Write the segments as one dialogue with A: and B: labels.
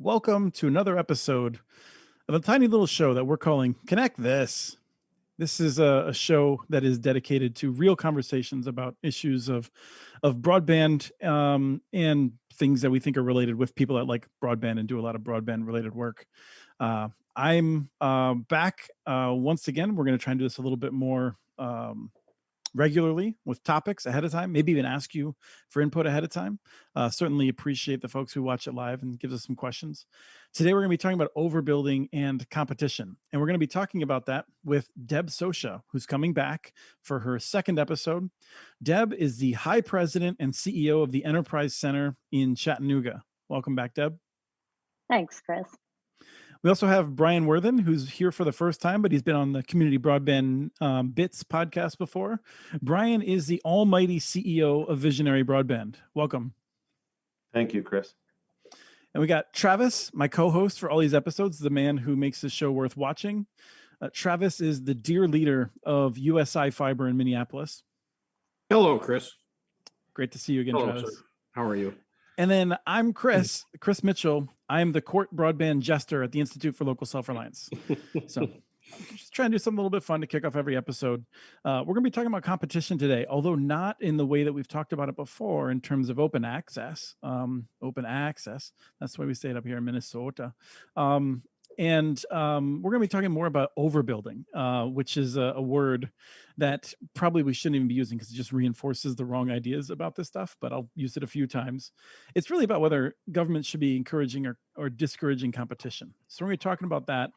A: Welcome to another episode of a tiny little show that we're calling Connect This. This is a show that is dedicated to real conversations about issues of broadband and things that we think are related with people that like broadband and do a lot of broadband related work. I'm back once again. We're going to try and do this a little bit more regularly with topics ahead of time, maybe even ask you for input ahead of time. Certainly appreciate the folks who watch it live and gives us some questions. Today, we're going to be talking about overbuilding and competition. And we're going to be talking about that with Deb Socia, who's coming back for her second episode. Deb is the High President and CEO of the Enterprise Center in Chattanooga. Welcome back, Deb.
B: Thanks, Chris.
A: We also have Brian Worthen, who's here for the first time, but he's been on the Community Broadband Bits podcast before. Brian is the almighty CEO of Visionary Broadband. Welcome.
C: Thank you, Chris.
A: And we got Travis, my co-host for all these episodes, the man who makes the show worth watching. Travis is the dear leader of USI Fiber in Minneapolis.
D: Hello, Chris.
A: Great to see you again,
D: Hello,
A: Travis.
D: sir. How are you?
A: And then I'm Chris Mitchell. I'm the court broadband jester at the Institute for Local Self-Reliance. So just trying to do something a little bit fun to kick off every episode. We're going to be talking about competition today, although not in the way that we've talked about it before in terms of open access. That's why we say it up here in Minnesota. And we're going to be talking more about overbuilding, which is a word that probably we shouldn't even be using because it just reinforces the wrong ideas about this stuff, but I'll use it a few times. It's really about whether government should be encouraging or discouraging competition. So we're going to be talking about that.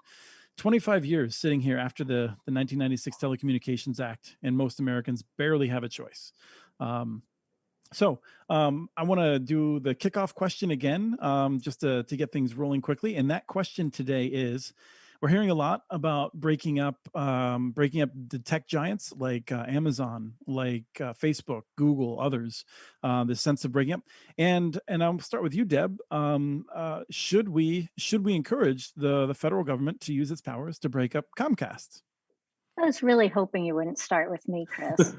A: 25 years sitting here after the 1996 Telecommunications Act, and most Americans barely have a choice. So I want to do the kickoff question again, just to get things rolling quickly. And that question today is, we're hearing a lot about breaking up the tech giants like Amazon, like Facebook, Google, others, the sense of breaking up. And I'll start with you, Deb. Should we encourage the federal government to use its powers to break up Comcast?
B: I was really hoping you wouldn't start with me, Chris.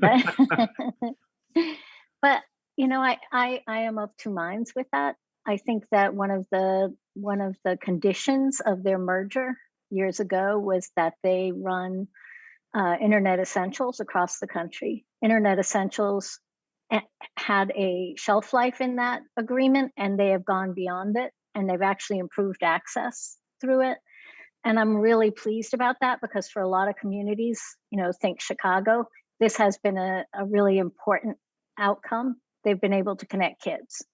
B: But you know, I am of two minds with that. I think that one of the conditions of their merger years ago was that they run Internet Essentials across the country. Internet Essentials had a shelf life in that agreement, and they have gone beyond it, and they've actually improved access through it. And I'm really pleased about that because for a lot of communities, think Chicago, this has been a really important outcome. They've been able to connect kids.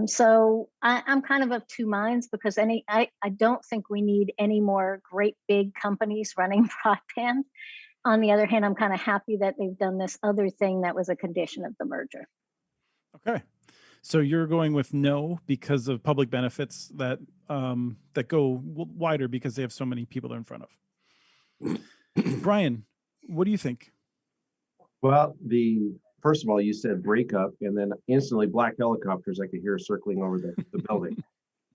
B: So I'm kind of two minds because I don't think we need any more great big companies running broadband. On the other hand, I'm kind of happy that they've done this other thing that was a condition of the merger.
A: Okay. So you're going with no because of public benefits that go wider because they have so many people they're in front of. Brian, what do you think?
C: Well, first of all, you said breakup, and then instantly black helicopters I could hear circling over the building.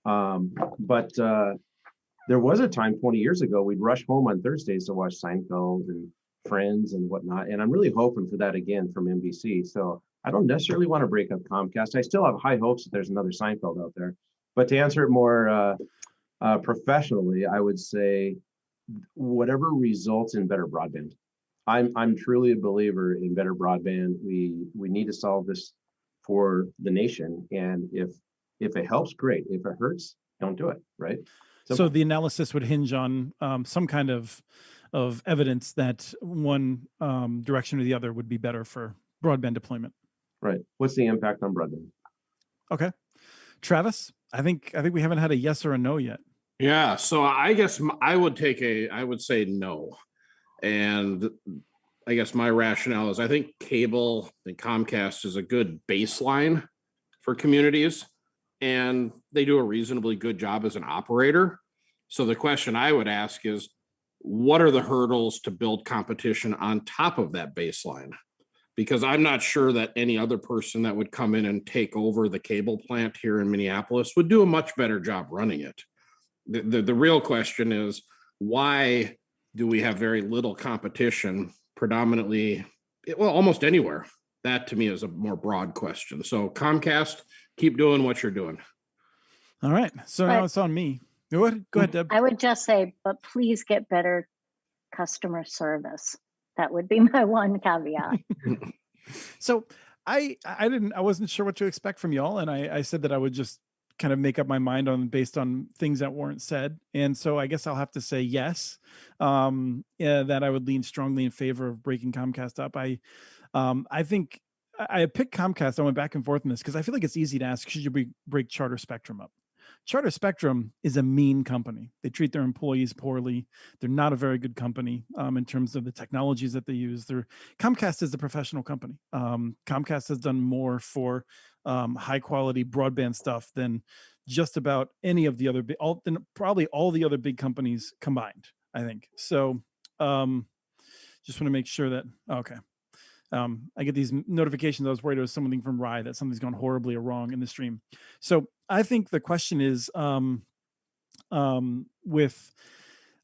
C: But there was a time 20 years ago, we'd rush home on Thursdays to watch Seinfeld and Friends and whatnot. And I'm really hoping for that again from NBC. So I don't necessarily want to break up Comcast. I still have high hopes that there's another Seinfeld out there. But to answer it more professionally, I would say whatever results in better broadband. I'm truly a believer in better broadband. We need to solve this for the nation. And if it helps, great. If it hurts, don't do it, right?
A: So the analysis would hinge on some kind of evidence that one direction or the other would be better for broadband deployment.
C: Right. What's the impact on broadband?
A: Okay. Travis, I think we haven't had a yes or a no yet.
D: Yeah. So I guess I would say no. And I guess my rationale is I think cable and Comcast is a good baseline for communities, and they do a reasonably good job as an operator. So the question I would ask is, what are the hurdles to build competition on top of that baseline? Because I'm not sure that any other person that would come in and take over the cable plant here in Minneapolis would do a much better job running it. The real question is, why do we have very little competition predominantly, almost anywhere? That to me is a more broad question. So Comcast, keep doing what you're doing.
A: All right. So now it's on me. Go ahead, Deb.
B: I would just say, but please get better customer service. That would be my one caveat.
A: So I wasn't sure what to expect from y'all, and I said that I would just kind of make up my mind based on things that weren't said, and so I guess I'll have to say yes, that I would lean strongly in favor of breaking Comcast up. I think I picked Comcast. I went back and forth on this because I feel like it's easy to ask, should you break Charter Spectrum up? Charter Spectrum is a mean company. They treat their employees poorly. They're not a very good company in terms of the technologies that they use. Comcast is a professional company. Comcast has done more for high quality broadband stuff than just about any of the other probably all the other big companies combined, I think. So just want to make sure that okay. I get these notifications. I was worried it was something from Rye that something's gone horribly wrong in the stream. So I think the question is with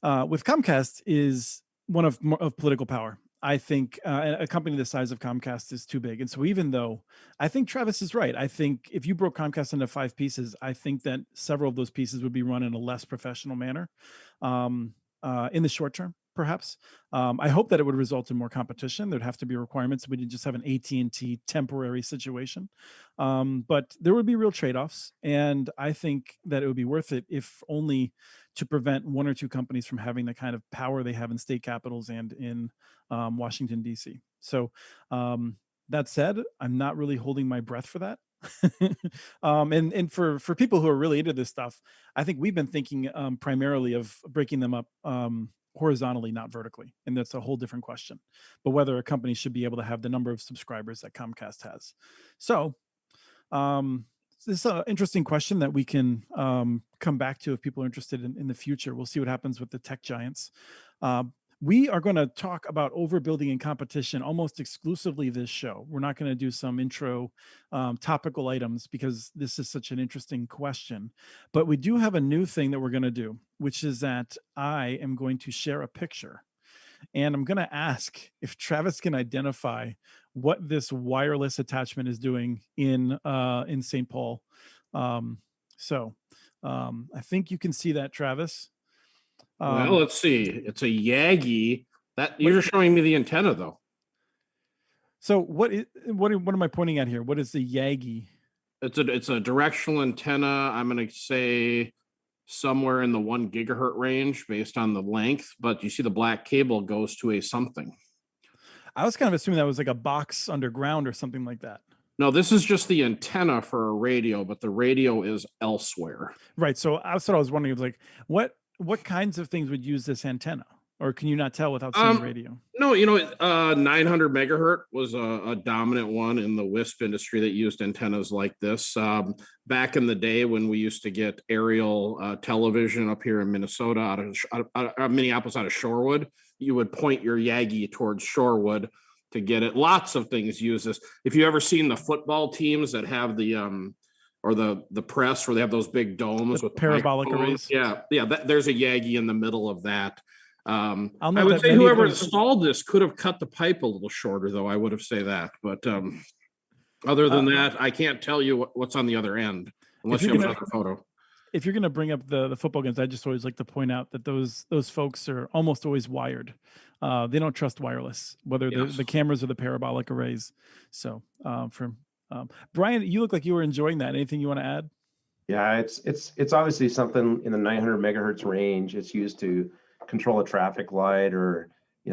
A: Comcast is one of political power. I think a company the size of Comcast is too big. And so even though I think Travis is right, I think if you broke Comcast into 5 pieces, I think that several of those pieces would be run in a less professional manner in the short term. Perhaps. I hope that it would result in more competition. There'd have to be requirements. We didn't just have an AT&T temporary situation, but there would be real trade-offs. And I think that it would be worth it, if only to prevent 1 or 2 companies from having the kind of power they have in state capitals and in Washington, D.C. So that said, I'm not really holding my breath for that. And for people who are really into this stuff, I think we've been thinking primarily of breaking them up horizontally, not vertically. And that's a whole different question. But whether a company should be able to have the number of subscribers that Comcast has. So this is an interesting question that we can come back to if people are interested in the future. We'll see what happens with the tech giants. We are going to talk about overbuilding and competition almost exclusively this show. We're not going to do some intro topical items because this is such an interesting question. But we do have a new thing that we're going to do, which is that I am going to share a picture. And I'm going to ask if Travis can identify what this wireless attachment is doing in St. Paul. So I think you can see that, Travis.
D: Well, let's see. It's a Yagi. That you're showing me the antenna, though.
A: So what am I pointing at here? What is the Yagi?
D: It's a directional antenna. I'm going to say somewhere in the 1 gigahertz range based on the length. But you see the black cable goes to a something.
A: I was kind of assuming that was like a box underground or something like that.
D: No, this is just the antenna for a radio, but the radio is elsewhere.
A: Right. So that's what I was wondering. It was like, what kinds of things would use this antenna? Or can you not tell without seeing the radio?
D: No, 900 megahertz was a dominant one in the WISP industry that used antennas like this. Back in the day when we used to get aerial television up here in Minnesota, out of Minneapolis, out of Shorewood, you would point your Yagi towards Shorewood to get it. Lots of things use this. If you ever seen the football teams that have the or the press where they have those big domes with
A: parabolic arrays.
D: Yeah. There's a Yagi in the middle of that. I
A: I
D: would say whoever installed this could have cut the pipe a little shorter, though. I would have say that. But other than that, I can't tell you what's on the other end unless you have another photo.
A: If you're going to bring up the football games, I just always like to point out that those folks are almost always wired. They don't trust wireless, whether the cameras or the parabolic arrays. So Brian, you look like you were enjoying that. Anything you want to add?
C: Yeah, it's obviously something in the 900 megahertz range. It's used to control a traffic light or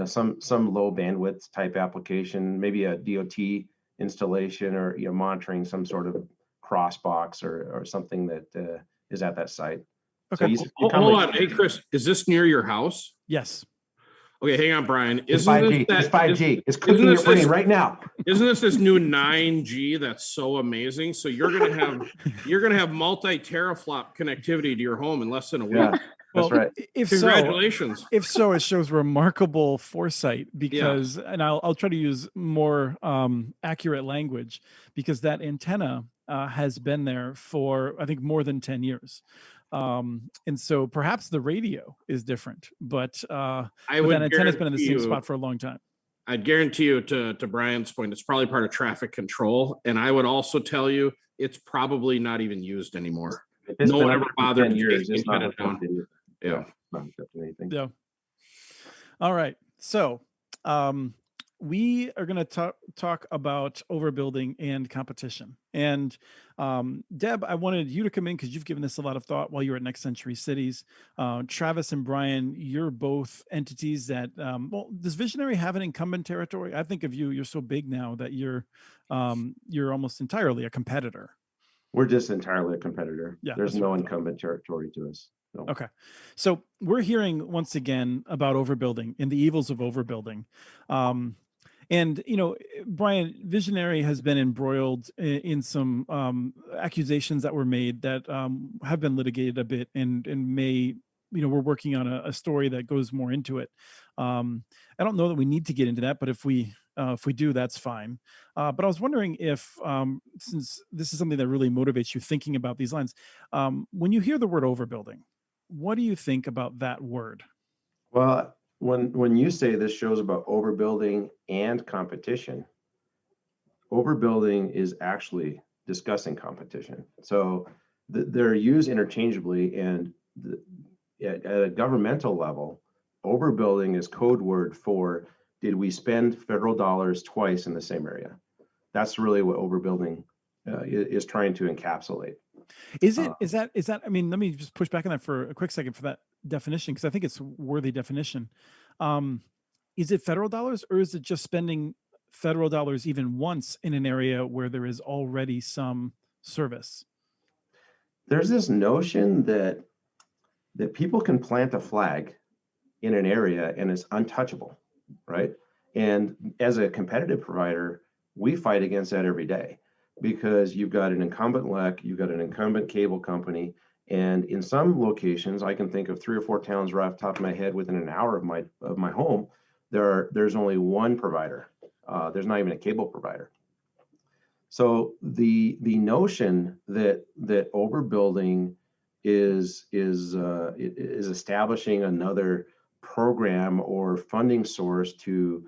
C: some low bandwidth type application, maybe a DOT installation or monitoring some sort of cross box or something that is at that site.
A: Okay.
C: So
D: hold on. Hey, Chris, is this near your house?
A: Yes.
D: Okay, hang on, Brian.
C: It's 5G. It's 5G. It's cooking your brain right now.
D: Isn't this new 9G that's so amazing? So you're gonna have multi-teraflop connectivity to your home in less than a week.
C: Yeah, that's right.
D: Congratulations.
A: If so, it shows remarkable foresight because, and I'll try to use more accurate language, because that antenna has been there for, I think, more than 10 years. And so perhaps the radio is different, but that antenna's been in the same spot for a long time.
D: I'd guarantee you, to Brian's point, it's probably part of traffic control. And I would also tell you it's probably not even used anymore.
C: If it's
D: no
C: been
D: one
C: up
D: ever
C: for
D: bothered
C: 10
D: to
C: years,
D: take
C: it's not
D: it
C: hooked up
D: down.
C: to anything.
D: Yeah.
C: It's not hooked up to anything.
A: Yeah. All right. So we are going to talk about overbuilding and competition. And Deb, I wanted you to come in because you've given this a lot of thought while you were at Next Century Cities. Travis and Brian, you're both entities that, well, does Visionary have an incumbent territory? I think of you, you're so big now that you're almost entirely a competitor.
C: We're just entirely a competitor.
A: Yeah,
C: There's
A: that's what
C: no
A: I thought.
C: incumbent territory to us. No.
A: Okay. So we're hearing once again about overbuilding and the evils of overbuilding. And, you know, Brian, Visionary has been embroiled in some accusations that were made that have been litigated a bit and may, you know, we're working on a story that goes more into it. I don't know that we need to get into that, but if we do, that's fine. But I was wondering if, since this is something that really motivates you thinking about these lines, when you hear the word overbuilding, what do you think about that word?
C: Well, when you say this show's about overbuilding and competition, overbuilding is actually discussing competition. So they're used interchangeably, and at a governmental level, overbuilding is code word for did we spend federal dollars twice in the same area? That's really what overbuilding is trying to encapsulate.
A: Is that, I mean, let me just push back on that for a quick second for that definition, because I think it's a worthy definition. Is it federal dollars, or is it just spending federal dollars even once in an area where there is already some service?
C: There's this notion that people can plant a flag in an area and it's untouchable, right? And as a competitive provider, we fight against that every day, because you've got an incumbent LEC, you've got an incumbent cable company, and in some locations, I can think of 3 or 4 towns right off the top of my head within an hour of my home. There's only one provider. There's not even a cable provider. So the notion that overbuilding is establishing another program or funding source to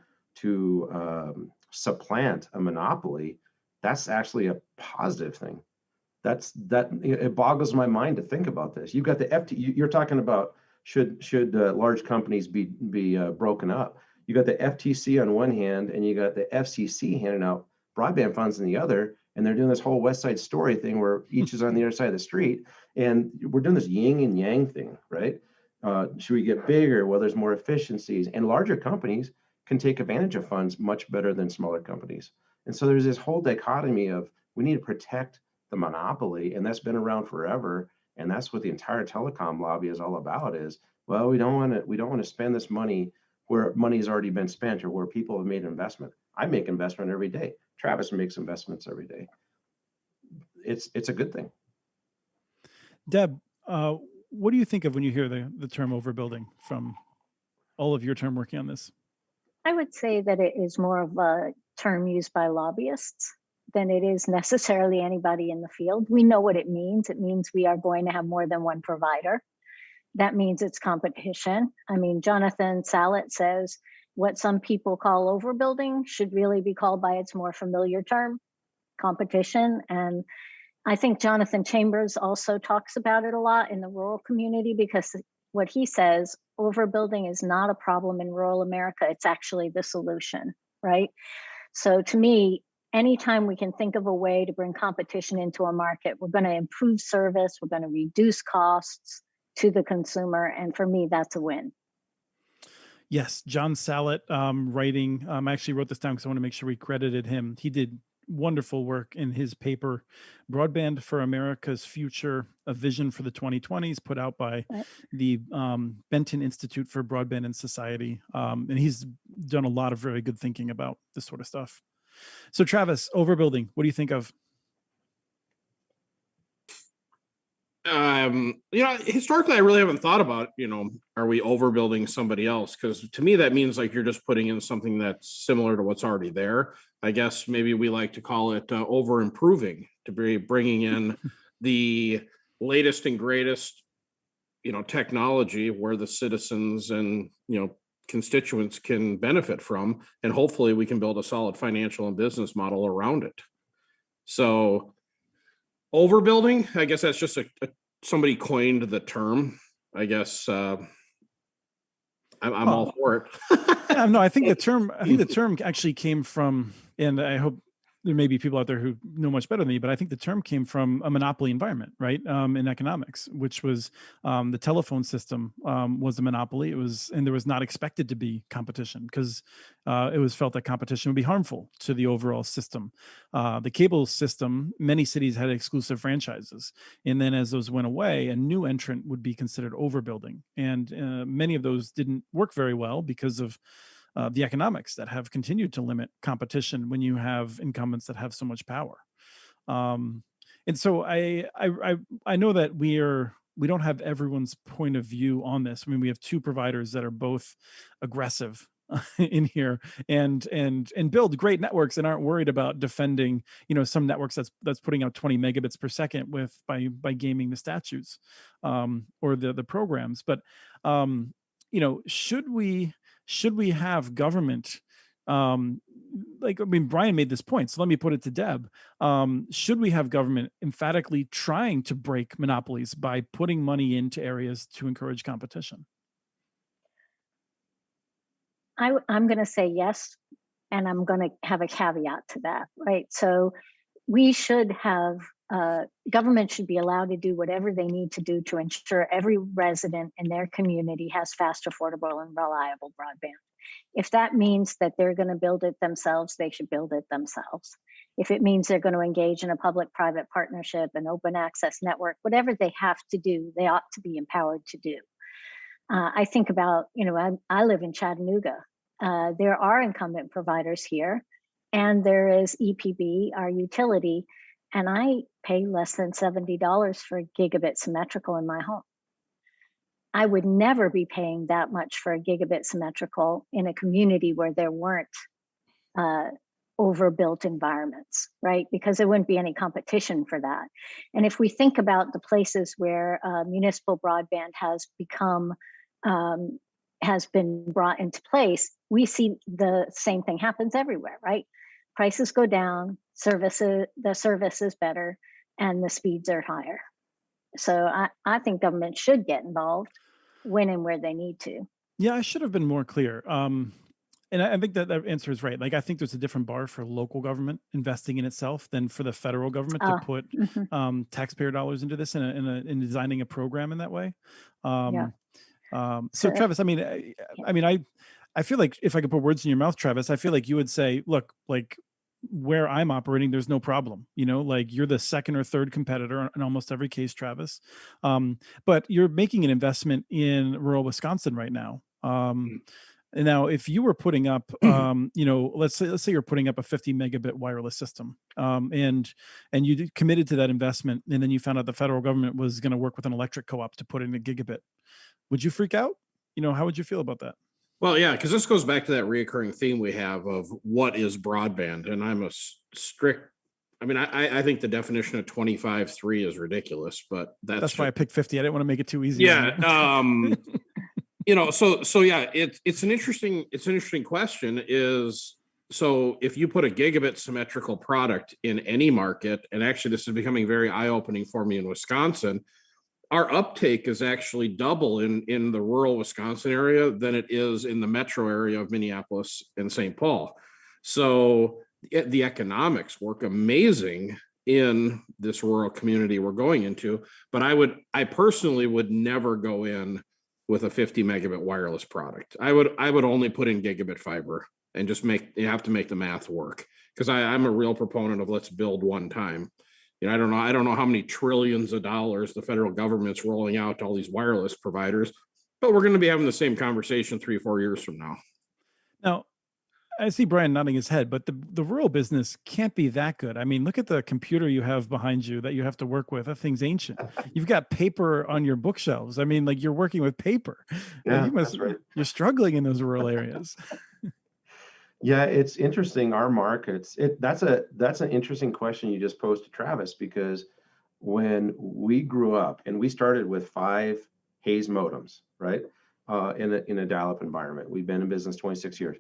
C: supplant a monopoly, that's actually a positive thing. It boggles my mind to think about this. You've got the you're talking about should large companies be broken up. You got the FTC on one hand, and you got the FCC handing out broadband funds on the other, and they're doing this whole West Side Story thing where each is on the other side of the street, and we're doing this yin and yang thing, right? Should we get bigger? Well, there's more efficiencies, and larger companies can take advantage of funds much better than smaller companies. And so there's this whole dichotomy of we need to protect the monopoly, and that's been around forever, and that's what the entire telecom lobby is all about. Is, well, we don't want to spend this money where money has already been spent or where people have made an investment. I make investment every day. Travis makes investments every day. It's a good thing.
A: Deb, what do you think of when you hear the term overbuilding from all of your term working on this?
B: I would say that it is more of a term used by lobbyists than it is necessarily anybody in the field. We know what it means. It means we are going to have more than one provider. That means it's competition. I mean, Jonathan Sallet says what some people call overbuilding should really be called by its more familiar term, competition. And I think Jonathan Chambers also talks about it a lot in the rural community, because what he says, overbuilding is not a problem in rural America. It's actually the solution, right? So to me, anytime we can think of a way to bring competition into a market, we're going to improve service, we're going to reduce costs to the consumer. And for me, that's a win.
A: Yes, John Sallet writing, I actually wrote this down because I want to make sure we credited him. He did wonderful work in his paper, Broadband for America's Future, A Vision for the 2020s, put out by the Benton Institute for Broadband and Society. And he's done a lot of very good thinking about this sort of stuff. So Travis, overbuilding, what do you think of?
D: Historically, I really haven't thought about, are we overbuilding somebody else? Because to me, that means like you're just putting in something that's similar to what's already there. I guess maybe we like to call it over improving, to be bringing in the latest and greatest, technology where the citizens and, constituents can benefit from. And hopefully we can build a solid financial and business model around it. So overbuilding, I guess that's just a somebody coined the term, I guess I'm all
A: Well,
D: for it.
A: yeah, no, I think the term actually came from, and I hope there may be people out there who know much better than me, but I think the term came from a monopoly environment, right? In economics, which was the telephone system was a monopoly. It was, and there was not expected to be competition because it was felt that competition would be harmful to the overall system. The cable system, many cities had exclusive franchises, and then as those went away, a new entrant would be considered overbuilding, and many of those didn't work very well because of the economics that have continued to limit competition when you have incumbents that have so much power. And so I know that we don't have everyone's point of view on this. I mean, we have two providers that are both aggressive in here and build great networks and aren't worried about defending, some networks that's putting out 20 megabits per second by gaming the statutes or the programs. But should we have government, Brian made this point, so let me put it to Deb. Should we have government emphatically trying to break monopolies by putting money into areas to encourage competition?
B: I'm going to say yes, and I'm going to have a caveat to that, right? So we should have, government should be allowed to do whatever they need to do to ensure every resident in their community has fast, affordable, and reliable broadband. If that means that they're going to build it themselves, they should build it themselves. If it means they're going to engage in a public-private partnership, an open access network, whatever they have to do, they ought to be empowered to do. I think about, I live in Chattanooga. There are incumbent providers here, and there is EPB, our utility, and I pay less than $70 for a gigabit symmetrical in my home. I would never be paying that much for a gigabit symmetrical in a community where there weren't overbuilt environments, right? Because there wouldn't be any competition for that. And if we think about the places where municipal broadband has been brought into place, we see the same thing happens everywhere, right? Prices go down, the service is better, and the speeds are higher. So I think government should get involved when and where they need to.
A: Yeah, I should have been more clear. And I think that answer is right. Like, I think there's a different bar for local government investing in itself than for the federal government to put taxpayer dollars into this in designing a program in that way. So Travis, I feel like if I could put words in your mouth, Travis, I feel like you would say, look, like where I'm operating, there's no problem. Like you're the second or third competitor in almost every case, Travis. But you're making an investment in rural Wisconsin right now. And now, if you were putting up, let's say you're putting up a 50 megabit wireless system, and you committed to that investment, and then you found out the federal government was going to work with an electric co-op to put in a gigabit, would you freak out? How would you feel about that?
D: Well, yeah, because this goes back to that reoccurring theme we have of what is broadband, and I'm a strict. I think the definition of 25.3 is ridiculous, but that's
A: why I picked 50. I didn't want to make it too easy.
D: Yeah. So yeah, it's an interesting question is, so if you put a gigabit symmetrical product in any market, and actually this is becoming very eye-opening for me in Wisconsin, our uptake is actually double in the rural Wisconsin area than it is in the metro area of Minneapolis and St. Paul. So the economics work amazing in this rural community we're going into, but I personally would never go in with a 50 megabit wireless product. I would only put in gigabit fiber and just you have to make the math work, because I'm a real proponent of let's build one time. I don't know how many trillions of dollars the federal government's rolling out to all these wireless providers, but we're going to be having the same conversation 3-4 years from now.
A: Now, I see Brian nodding his head, but the rural business can't be that good. I mean, look at the computer you have behind you that you have to work with. That thing's ancient. You've got paper on your bookshelves. I mean, like, you're working with paper.
C: Yeah,
A: that's right. You're struggling in those rural areas.
C: Yeah, it's interesting. Our markets, that's an interesting question you just posed to Travis, because when we grew up and we started with 5 Hayes modems, right? In a dial-up environment. We've been in business 26 years.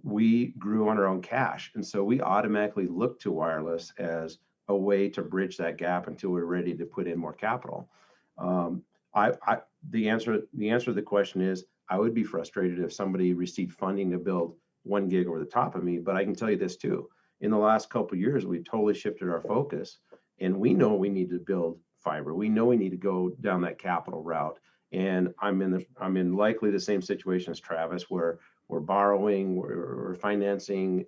C: We grew on our own cash. And so we automatically looked to wireless as a way to bridge that gap until we're ready to put in more capital. The answer to the question is, I would be frustrated if somebody received funding to build 1 gig over the top of me. But I can tell you this too: in the last couple of years, we totally shifted our focus, and we know we need to build fiber. We know we need to go down that capital route. And I'm in likely the same situation as Travis, where we're borrowing, we're financing.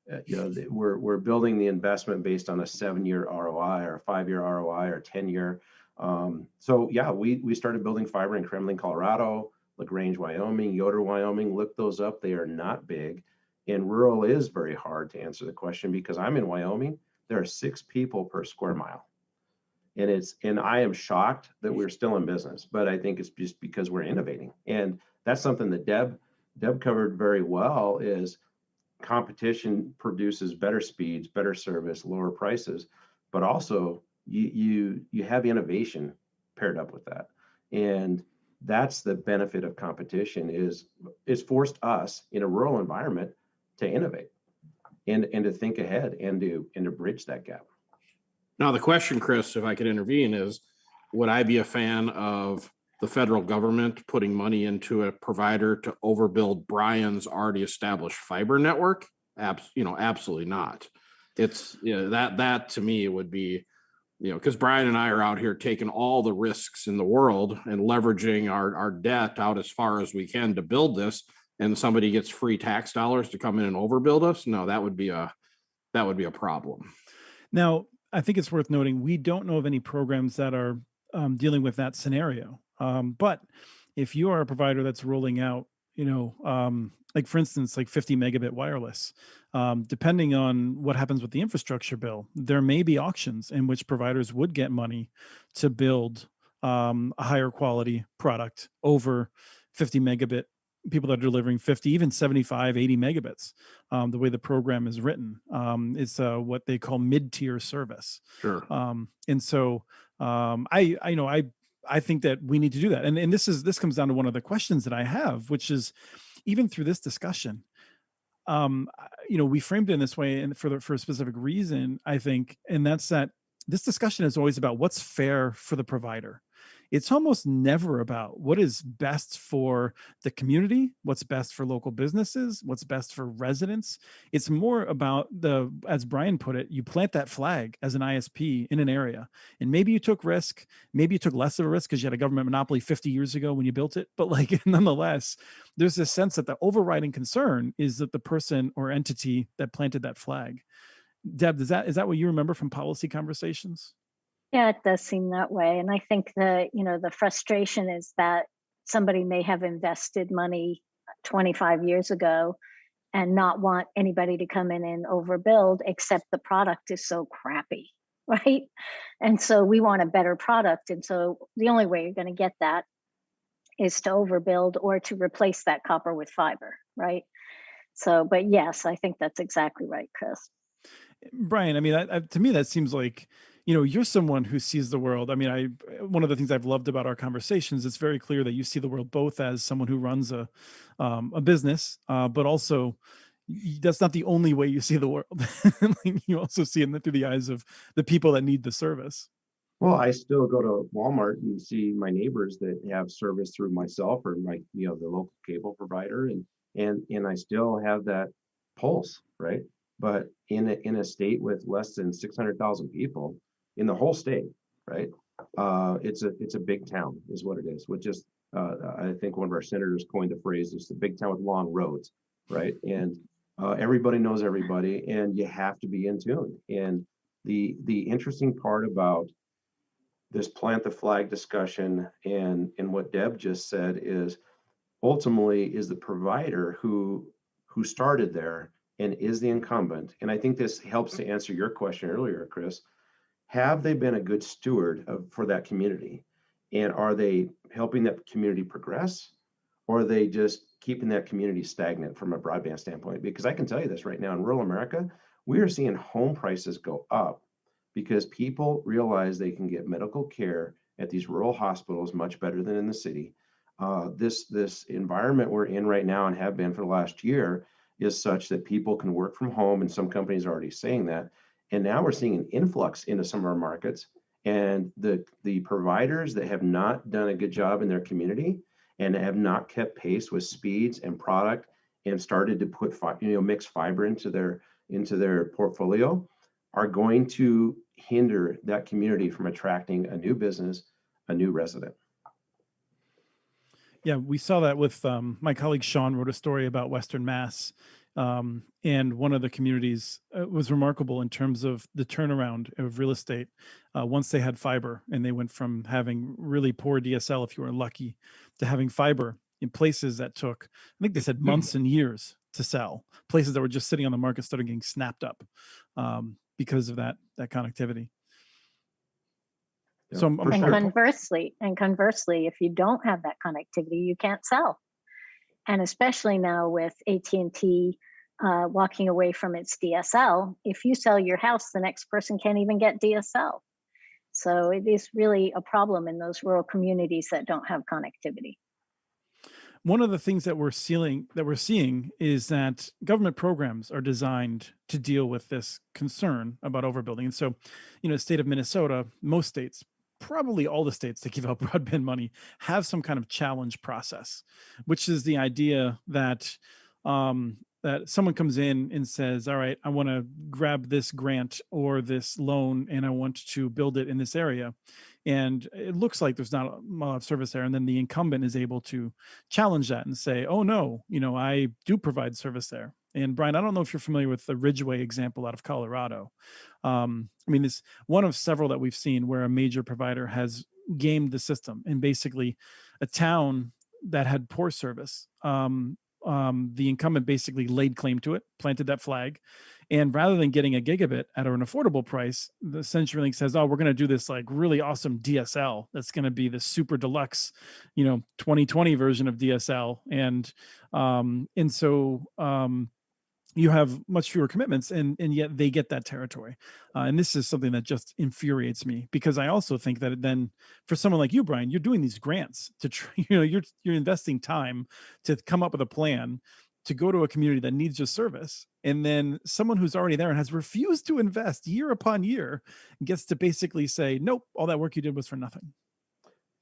C: We're building the investment based on a 7-year ROI or a 5-year ROI or 10-year. So yeah, we started building fiber in Kremlin, Colorado, LaGrange, Wyoming, Yoder, Wyoming. Look those up. They are not big. And rural is very hard to answer the question, because I'm in Wyoming. There are 6 people per square mile. And I am shocked that we're still in business, but I think it's just because we're innovating. And that's something that Deb covered very well, is competition produces better speeds, better service, lower prices, but also you have innovation paired up with that. And that's the benefit of competition, is it's forced us in a rural environment to innovate and to think ahead and to bridge that gap.
D: Now, the question, Chris, if I could intervene, is would I be a fan of the federal government putting money into a provider to overbuild Brian's already established fiber network? Absolutely not. It's that to me would be, because Brian and I are out here taking all the risks in the world and leveraging our debt out as far as we can to build this, and somebody gets free tax dollars to come in and overbuild us. No, that would be a problem.
A: Now, I think it's worth noting, we don't know of any programs that are dealing with that scenario. But if you are a provider that's rolling out, like for instance, like 50 megabit wireless, depending on what happens with the infrastructure bill, there may be auctions in which providers would get money to build a higher quality product over 50 megabit. People that are delivering 50, even 75, 80 megabits. The way the program is written, it's what they call mid-tier service.
D: Sure.
A: And so I think that we need to do that. And this comes down to one of the questions that I have, which is, even through this discussion, we framed it in this way and for a specific reason, I think, and that's that this discussion is always about what's fair for the provider. It's almost never about what is best for the community, what's best for local businesses, what's best for residents. It's more about as Brian put it, you plant that flag as an ISP in an area, and maybe you took risk, maybe you took less of a risk because you had a government monopoly 50 years ago when you built it. But nonetheless, there's this sense that the overriding concern is that the person or entity that planted that flag. Deb, is that what you remember from policy conversations?
B: Yeah, it does seem that way. And I think the frustration is that somebody may have invested money 25 years ago and not want anybody to come in and overbuild, except the product is so crappy, right? And so we want a better product. And so the only way you're going to get that is to overbuild or to replace that copper with fiber, right? So, but yes, I think that's exactly right, Chris.
A: Brian, I mean, to me, that seems like, you're someone who sees the world. I mean, one of the things I've loved about our conversations, it's very clear that you see the world both as someone who runs a business, but also that's not the only way you see the world. You also see it through the eyes of the people that need the service.
C: Well, I still go to Walmart and see my neighbors that have service through myself or the local cable provider, and I still have that pulse, right? But in a state with less than 600,000 people in the whole state, right? It's a big town, is what it is. Which is, I think one of our senators coined the phrase, "It's a big town with long roads," right? And everybody knows everybody, and you have to be in tune. And the interesting part about this plant the flag discussion and what Deb just said is, ultimately, is the provider who started there and is the incumbent. And I think this helps to answer your question earlier, Chris. Have they been a good steward for that community? And are they helping that community progress? Or are they just keeping that community stagnant from a broadband standpoint? Because I can tell you this right now, in rural America, we are seeing home prices go up because people realize they can get medical care at these rural hospitals much better than in the city. This environment we're in right now and have been for the last year is such that people can work from home, and some companies are already saying that. And now we're seeing an influx into some of our markets, And the providers that have not done a good job in their community and have not kept pace with speeds and product and started to put mix fiber into their portfolio are going to hinder that community from attracting a new business, a new resident.
A: Yeah, we saw that with my colleague Sean wrote a story about Western Mass. And one of the communities was remarkable in terms of the turnaround of real estate once they had fiber, and they went from having really poor DSL, if you were lucky, to having fiber in places that took, I think they said months and years to sell. Places that were just sitting on the market started getting snapped up because of that connectivity.
C: Yeah,
A: So
B: conversely, if you don't have that connectivity, you can't sell. And especially now with AT&T walking away from its DSL, if you sell your house, the next person can't even get DSL. So it is really a problem in those rural communities that don't have connectivity.
A: One of the things that we're seeing is that government programs are designed to deal with this concern about overbuilding. And so, the state of Minnesota, most states, probably all the states that give out broadband money have some kind of challenge process, which is the idea that that someone comes in and says, all right, I want to grab this grant or this loan and I want to build it in this area. And it looks like there's not a lot of service there. And then the incumbent is able to challenge that and say, oh no, I do provide service there. And Brian, I don't know if you're familiar with the Ridgeway example out of Colorado. It's one of several that we've seen where a major provider has gamed the system, and basically a town that had poor service, the incumbent basically laid claim to it, planted that flag, and rather than getting a gigabit at an affordable price, the CenturyLink says, oh, we're going to do this like really awesome DSL. That's going to be the super deluxe, 2020 version of DSL. And so you have much fewer commitments, and yet they get that territory. And this is something that just infuriates me, because I also think that then for someone like you, Brian, you're doing these grants to, you're investing time to come up with a plan to go to a community that needs your service. And then someone who's already there and has refused to invest year upon year gets to basically say, nope, all that work you did was for nothing.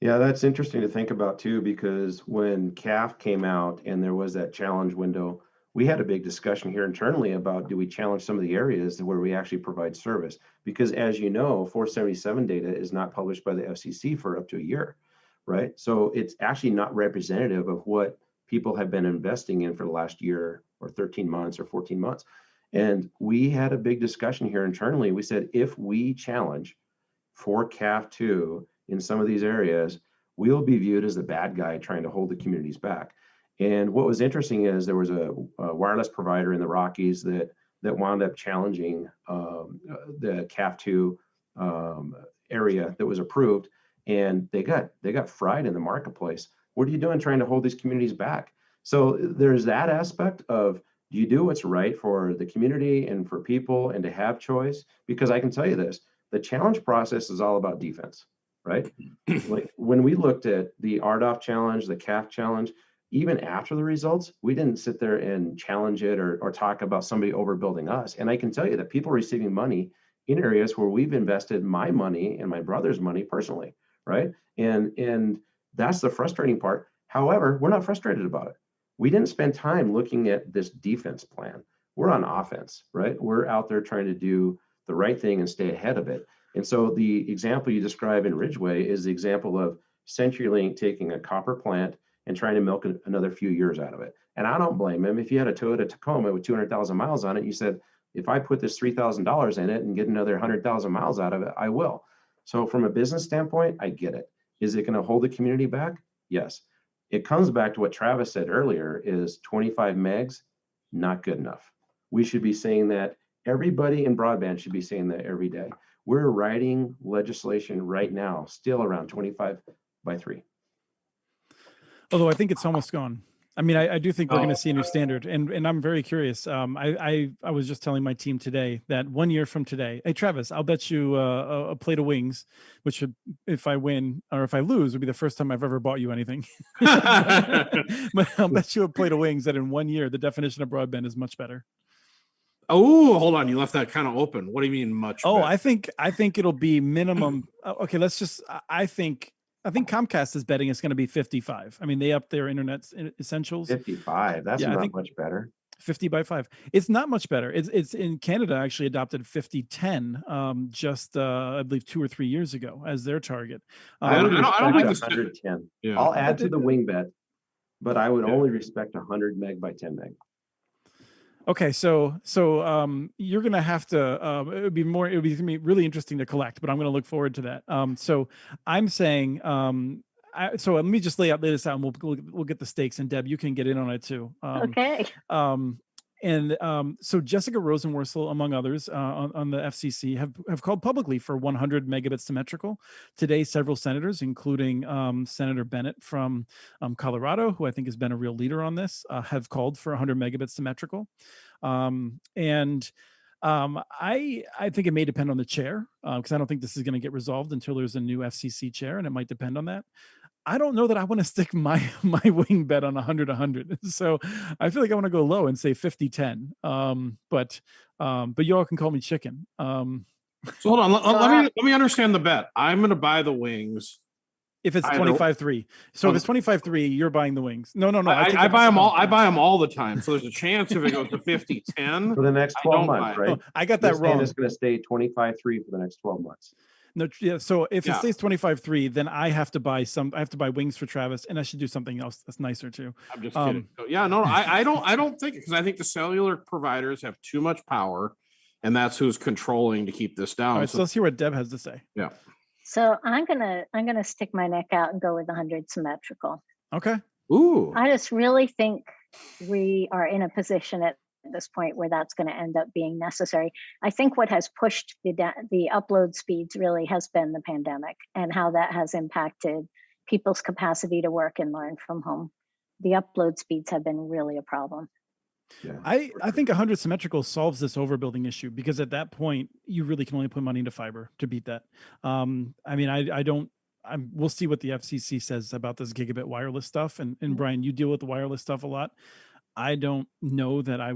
C: Yeah, that's interesting to think about too, because when CAF came out and there was that challenge window, we had a big discussion here internally about, do we challenge some of the areas where we actually provide service? Because as you know, 477 data is not published by the FCC for up to a year, right? So it's actually not representative of what people have been investing in for the last year or 13 months or 14 months. And we had a big discussion here internally. We said, if we challenge for CAF2 in some of these areas, we'll be viewed as the bad guy trying to hold the communities back. And what was interesting is there was a wireless provider in the Rockies that wound up challenging the CAF2 area that was approved, and they got fried in the marketplace. What are you doing trying to hold these communities back? So there's that aspect of, do you do what's right for the community and for people and to have choice? Because I can tell you this, the challenge process is all about defense, right? Like when we looked at the RDOF challenge, the CAF challenge, even after the results, we didn't sit there and challenge it or talk about somebody overbuilding us. And I can tell you that people receiving money in areas where we've invested my money and my brother's money personally, right? And that's the frustrating part. However, we're not frustrated about it. We didn't spend time looking at this defense plan. We're on offense, right? We're out there trying to do the right thing and stay ahead of it. And so the example you describe in Ridgeway is the example of CenturyLink taking a copper plant and trying to milk another few years out of it. And I don't blame him. If you had a Toyota Tacoma with 200,000 miles on it, you said, if I put this $3,000 in it and get another 100,000 miles out of it, I will. So from a business standpoint, I get it. Is it going to hold the community back? Yes. It comes back to what Travis said earlier, is 25 megs, not good enough. We should be saying that. Everybody in broadband should be saying that every day. We're writing legislation right now, still around 25/3.
A: Although I think it's almost gone. I mean, I do think we're going to see a new standard, and I'm very curious. I was just telling my team today that 1 year from today, hey Travis, I'll bet you a plate of wings, which would, if I win or if I lose, would be the first time I've ever bought you anything. But I'll bet you a plate of wings that in 1 year the definition of broadband is much better.
D: Oh, hold on. You left that kind of open. What do you mean much?
A: Oh,
D: better?
A: I think it'll be minimum. Okay, let's just. I think Comcast is betting it's going to be 55. I mean, they upped their internet essentials.
C: 55. That's
A: I
C: not
A: think
C: much better.
A: 50 by 5. It's not much better. It's in Canada actually adopted 50-10 just I believe 2 or 3 years ago as their target.
C: I would
D: I don't
C: respect
D: think
C: 110.
D: Yeah.
C: I'll add to the wing bet, but I would
D: Yeah.
C: only respect 100 meg by 10 meg.
A: Okay, so you're gonna have to. It would be gonna be really interesting to collect, but I'm gonna look forward to that. So I'm saying. So let me just lay this out, and we'll get the stakes, and Deb, you can get in on it too.
B: Okay.
A: So Jessica Rosenworcel, among others, on the FCC, have called publicly for 100 megabits symmetrical. Today, several senators, including Senator Bennett from Colorado, who I think has been a real leader on this, have called for 100 megabits symmetrical. I think it may depend on the chair, because I don't think this is going to get resolved until there's a new FCC chair, and it might depend on that. I don't know that I want to stick my wing bet on 100. So I feel like I want to go low and say 50-10. But you all can call me chicken.
D: So hold on. Let me understand the bet. I'm going to buy the wings.
A: If it's 25-3. So if it's 25-3, you're buying the wings. No.
D: I buy them all. I buy them all the time. So there's a chance if it goes to 50-10
C: for the next 12 months, right?
A: Oh, I got that wrong.
C: It's going to stay 25-3 for the next 12 months.
A: No, yeah. So if it stays 25-3, then I have to buy wings for Travis, and I should do something else that's nicer too.
D: I'm just kidding. I don't think, because I think the cellular providers have too much power, and that's who's controlling to keep this down.
A: All right, so let's hear what Deb has to say.
D: Yeah.
B: So I'm gonna stick my neck out and go with 100 symmetrical.
A: Okay.
B: Ooh. I just really think we are in a position at this point where that's going to end up being necessary. I think what has pushed the upload speeds really has been the pandemic and how that has impacted people's capacity to work and learn from home. The upload speeds have been really a problem.
A: Yeah. I think 100 symmetrical solves this overbuilding issue, because at that point you really can only put money into fiber to beat that. We'll see what the FCC says about this gigabit wireless stuff. And Brian, you deal with the wireless stuff a lot. I don't know that I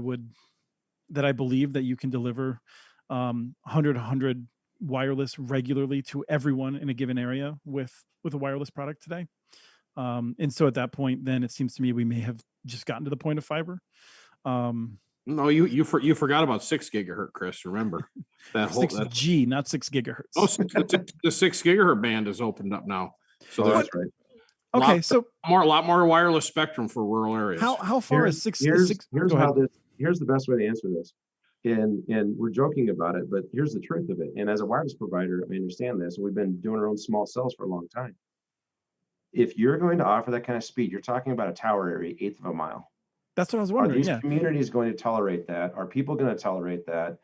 A: believe that you can deliver 100 wireless regularly to everyone in a given area with a wireless product today. And so at that point, then it seems to me we may have just gotten to the point of fiber.
D: No, you forgot about 6 gigahertz, Chris. Remember that
A: 6G, not 6 gigahertz.
D: Oh, the 6 gigahertz band is opened up now. So
C: that's right.
A: Okay,
D: a lot more wireless spectrum for rural areas.
A: How far is 6?
C: Here's the best way to answer this. And we're joking about it, but here's the truth of it. And as a wireless provider, I understand this. We've been doing our own small cells for a long time. If you're going to offer that kind of speed, you're talking about a tower area, 1/8 of a mile.
A: That's what I was wondering.
C: Are these communities going to tolerate that? Are people going to tolerate that?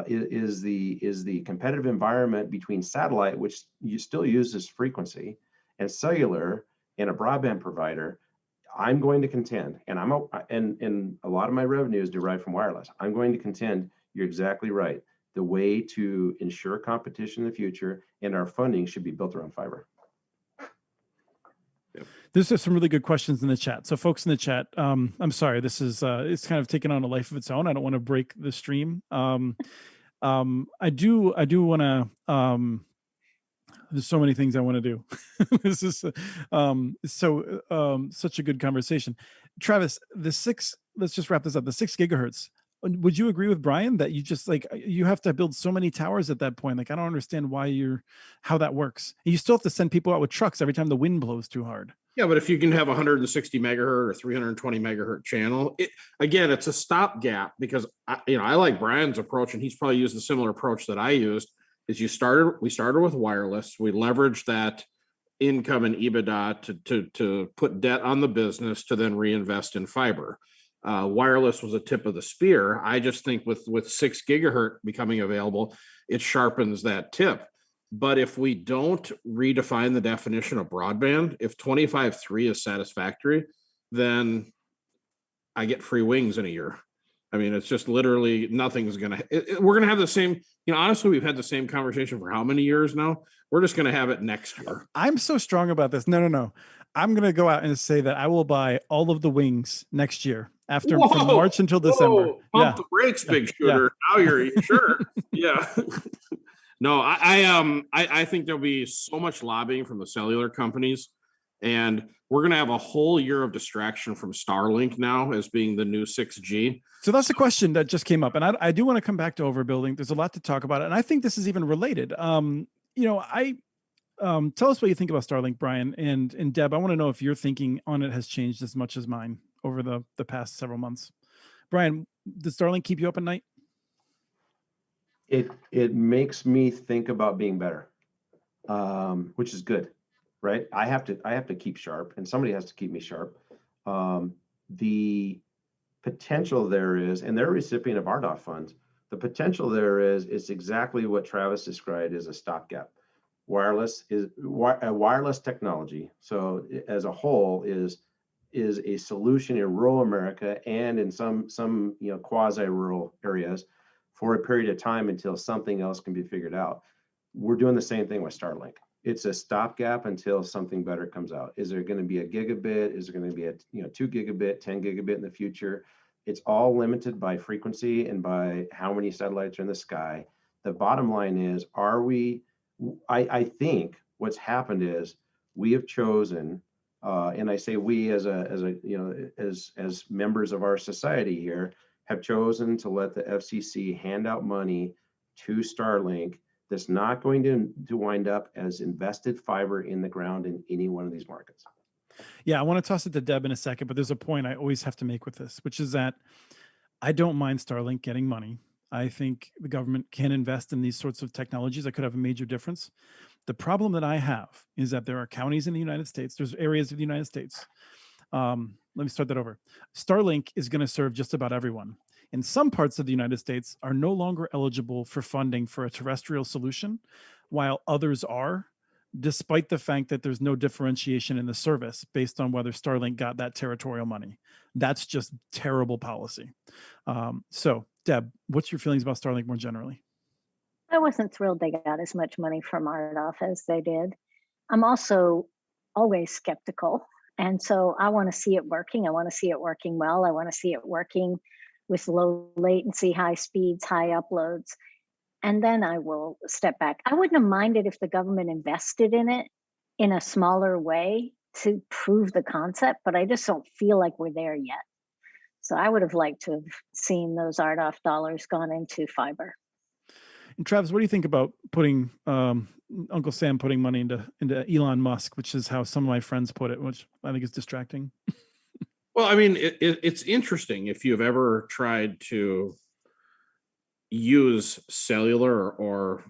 C: Is the competitive environment between satellite, which you still use this frequency, and cellular and a broadband provider? I'm going to contend, and a lot of my revenue is derived from wireless. I'm going to contend, you're exactly right. The way to ensure competition in the future and our funding should be built around fiber.
A: There's just some really good questions in the chat. So folks in the chat, I'm sorry, this is it's kind of taken on a life of its own. I don't want to break the stream. I do want to, there's so many things I want to do. This is such a good conversation. Travis, let's just wrap this up. The 6 gigahertz. Would you agree with Brian that you just you have to build so many towers at that point? I don't understand how that works. You still have to send people out with trucks every time the wind blows too hard.
D: Yeah, but if you can have 160 megahertz or 320 megahertz channel, it's a stopgap, because I like Brian's approach, and he's probably used a similar approach that I used. Is we started with wireless, we leveraged that income and EBITDA to put debt on the business to then reinvest in fiber. Wireless was a tip of the spear. I just think with 6 gigahertz becoming available, it sharpens that tip. But if we don't redefine the definition of broadband, if 25.3 is satisfactory, then I get free wings in a year. I mean, it's just literally nothing's going to, we're going to have the same, honestly, we've had the same conversation for how many years now? We're just going to have it next year.
A: I'm so strong about this. No. I'm going to go out and say that I will buy all of the wings next year from
D: Whoa,
A: March until December.
D: Pump the brakes, big shooter. Now you're sure. Yeah. No, I think there'll be so much lobbying from the cellular companies, and we're going to have a whole year of distraction from Starlink now as being the new 6G.
A: So that's a question that just came up, and I do want to come back to overbuilding. There's a lot to talk about, and I think this is even related. Tell us what you think about Starlink, Brian, and Deb. I want to know if your thinking on it has changed as much as mine over the past several months. Brian, does Starlink keep you up at night?
C: It makes me think about being better, which is good, right? I have to keep sharp, and somebody has to keep me sharp. The potential there is, and they're a recipient of RDOF funds. The potential there is exactly what Travis described as a stopgap. Wireless is a wireless technology. So as a whole is a solution in rural America and in some quasi-rural areas for a period of time until something else can be figured out. We're doing the same thing with Starlink. It's a stopgap until something better comes out. Is there going to be a gigabit? Is there going to be a 2 gigabit, 10 gigabit in the future? It's all limited by frequency and by how many satellites are in the sky. The bottom line is, I think what's happened is we have chosen, and I say we as members of our society here, have chosen to let the FCC hand out money to Starlink that's not going to wind up as invested fiber in the ground in any one of these markets.
A: Yeah, I want to toss it to Deb in a second, but there's a point I always have to make with this, which is that I don't mind Starlink getting money. I think the government can invest in these sorts of technologies that could have a major difference. The problem that I have is that there are counties in the United States, there's areas of the United States. Let me start that over. Starlink is going to serve just about everyone. And some parts of the United States are no longer eligible for funding for a terrestrial solution, while others are, despite the fact that there's no differentiation in the service based on whether Starlink got that territorial money. That's just terrible policy. So, Deb, what's your feelings about Starlink more generally?
B: I wasn't thrilled they got as much money from RDOF as they did. I'm also always skeptical. And so I want to see it working. I want to see it working well. I want to see it working with low latency, high speeds, high uploads. And then I will step back. I wouldn't have minded if the government invested in it in a smaller way to prove the concept, but I just don't feel like we're there yet. So I would have liked to have seen those RDOF dollars gone into fiber.
A: And Travis, what do you think about putting Uncle Sam putting money into Elon Musk, which is how some of my friends put it, which I think is distracting?
D: Well, I mean, it's interesting if you've ever tried to use cellular or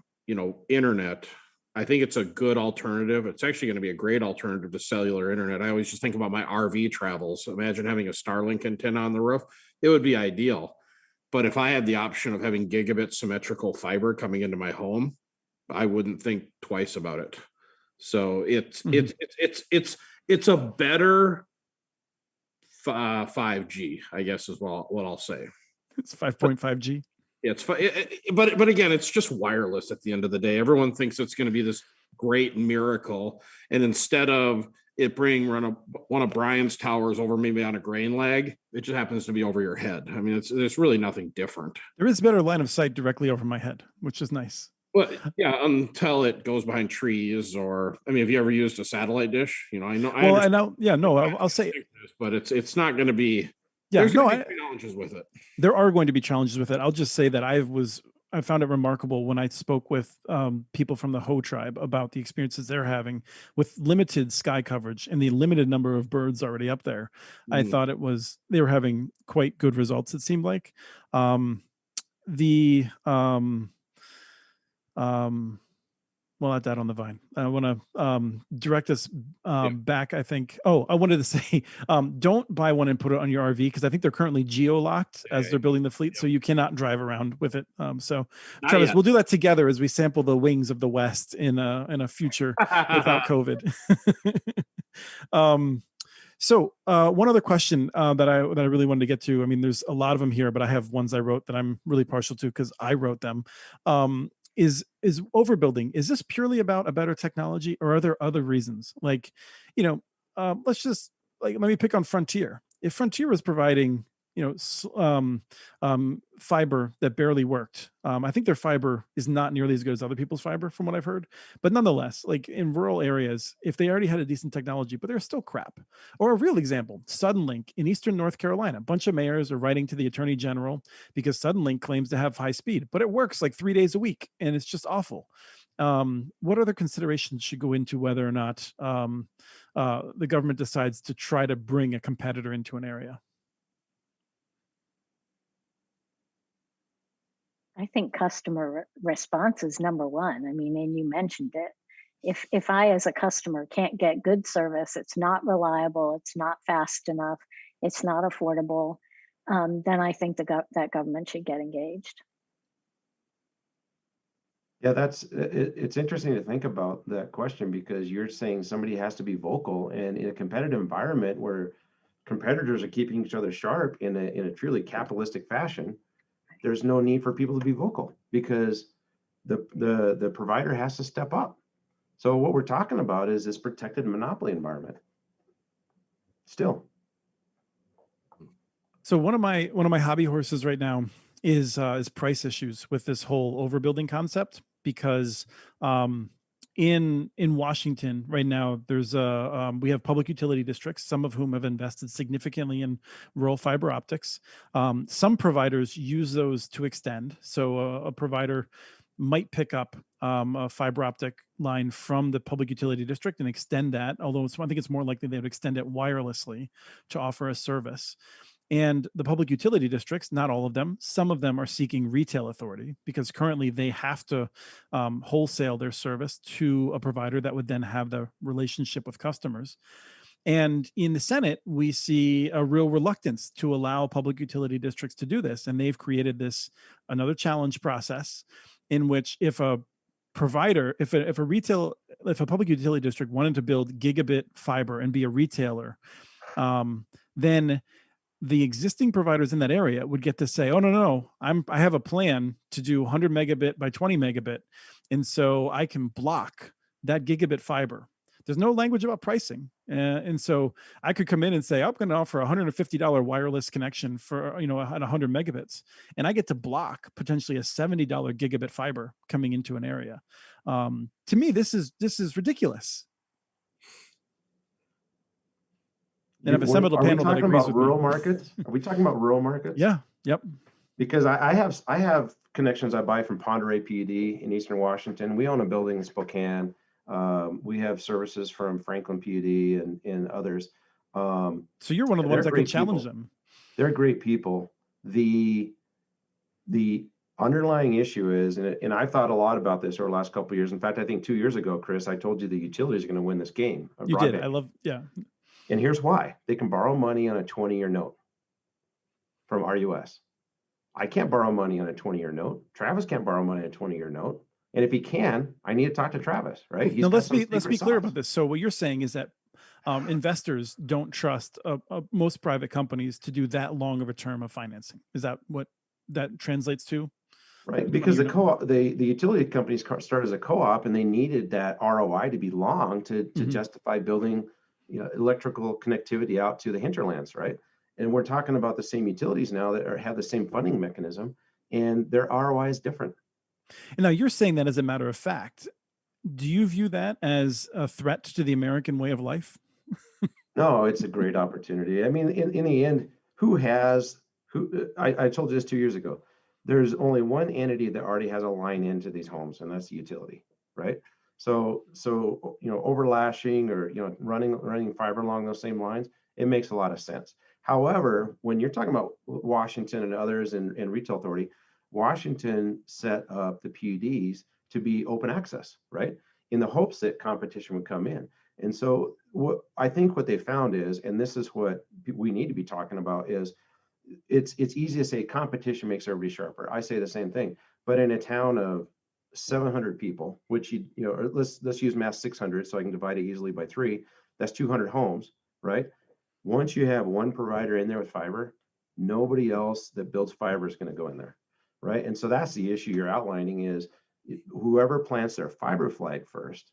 D: internet. I think it's a good alternative. It's actually going to be a great alternative to cellular internet. I always just think about my RV travels. Imagine having a Starlink antenna on the roof. It would be ideal. But if I had the option of having gigabit symmetrical fiber coming into my home, I wouldn't think twice about it. So it's a better 5G, I guess, is what I'll say.
A: It's 5.5G.
D: Yeah, but again, it's just wireless at the end of the day. Everyone thinks it's going to be this great miracle, and instead of it bringing one of Brian's towers over maybe on a grain lag, it just happens to be over your head. I mean, there's really nothing different.
A: There is better line of sight directly over my head, which is nice.
D: Well, yeah, until it goes behind trees, or have you ever used a satellite dish? I know.
A: I'll say,
D: but it's not going to be.
A: Yeah,
D: there's going to be challenges with it.
A: There are going to be challenges with it. I'll just say that I found it remarkable when I spoke with people from the Ho tribe about the experiences they're having with limited sky coverage and the limited number of birds already up there. I thought they were having quite good results. It seemed like well, not that on the vine. I want to direct us back, I think. Oh, I wanted to say, don't buy one and put it on your RV, because I think they're currently geo-locked as they're building the fleet, so you cannot drive around with it. So, Travis, we'll do that together as we sample the wings of the West in a future without COVID. So one other question that I really wanted to get to. I mean, there's a lot of them here, but I have ones I wrote that I'm really partial to because I wrote them. Is overbuilding, is this purely about a better technology, or are there other reasons? Like, let's just let me pick on Frontier. If Frontier was providing, fiber that barely worked, I think their fiber is not nearly as good as other people's fiber, from what I've heard. But nonetheless, like in rural areas, if they already had a decent technology, but they're still crap. Or a real example, Suddenlink in Eastern North Carolina. A bunch of mayors are writing to the Attorney General because Suddenlink claims to have high speed, but it works like 3 days a week, and it's just awful. What other considerations should go into whether or not the government decides to try to bring a competitor into an area?
B: I think customer response is number one. I mean, and you mentioned it. If I as a customer can't get good service, it's not reliable, it's not fast enough, it's not affordable, then I think that government should get engaged.
C: Yeah, it's interesting to think about that question, because you're saying somebody has to be vocal, and in a competitive environment where competitors are keeping each other sharp in a truly capitalistic fashion, there's no need for people to be vocal, because the provider has to step up. So what we're talking about is this protected monopoly environment. Still.
A: So one of my hobby horses right now is price issues with this whole overbuilding concept, because in Washington right now, there's we have public utility districts, some of whom have invested significantly in rural fiber optics. Some providers use those to extend. So a provider might pick up a fiber optic line from the public utility district and extend that, although I think it's more likely they would extend it wirelessly to offer a service. And the public utility districts, not all of them, some of them are seeking retail authority, because currently they have to wholesale their service to a provider that would then have the relationship with customers. And in the Senate, we see a real reluctance to allow public utility districts to do this. And they've created another challenge process in which if a provider, if a public utility district wanted to build gigabit fiber and be a retailer, then the existing providers in that area would get to say, "Oh no, I have a plan to do 100 megabit by 20 megabit, and so I can block that gigabit fiber." There's no language about pricing, and so I could come in and say, "I'm going to offer a $150 wireless connection for at 100 megabits," and I get to block potentially a $70 gigabit fiber coming into an area. To me, this is ridiculous. And I've assembled a panel that agrees with
C: rural markets? Are we talking about rural markets?
A: Yeah. Yep.
C: Because I have connections I buy from Ponderay PUD in Eastern Washington. We own a building in Spokane. We have services from Franklin PUD and others.
A: So you're one of the ones that can challenge them.
C: They're great people. The underlying issue is, and I've thought a lot about this over the last couple of years. In fact, I think 2 years ago, Chris, I told you the utilities are going to win this game.
A: You did. Yeah.
C: And here's why. They can borrow money on a 20-year note from RUS. I can't borrow money on a 20-year note. Travis can't borrow money on a 20-year note. And if he can, I need to talk to Travis, right?
A: Now let's be clear about this. So what you're saying is that investors don't trust most private companies to do that long of a term of financing. Is that what that translates to?
C: Right, because the utility companies started as a co-op, and they needed that ROI to be long to justify building electrical connectivity out to the hinterlands, right? And we're talking about the same utilities now that have the same funding mechanism, and their ROI is different.
A: And now you're saying that as a matter of fact. Do you view that as a threat to the American way of life?
C: No, it's a great opportunity. I mean, in the end, I told you this 2 years ago. There's only one entity that already has a line into these homes, and that's the utility, right? So overlashing or running fiber along those same lines, it makes a lot of sense. However, when you're talking about Washington and others and retail authority, Washington set up the PUDs to be open access, right? In the hopes that competition would come in. And so I think what they found is, and this is what we need to be talking about, is it's easy to say competition makes everybody sharper. I say the same thing, but in a town of 700 people, which let's use math 600 so I can divide it easily by 3. That's 200 homes, right? Once you have one provider in there with fiber, nobody else that builds fiber is going to go in there, right? And so that's the issue you're outlining, is whoever plants their fiber flag first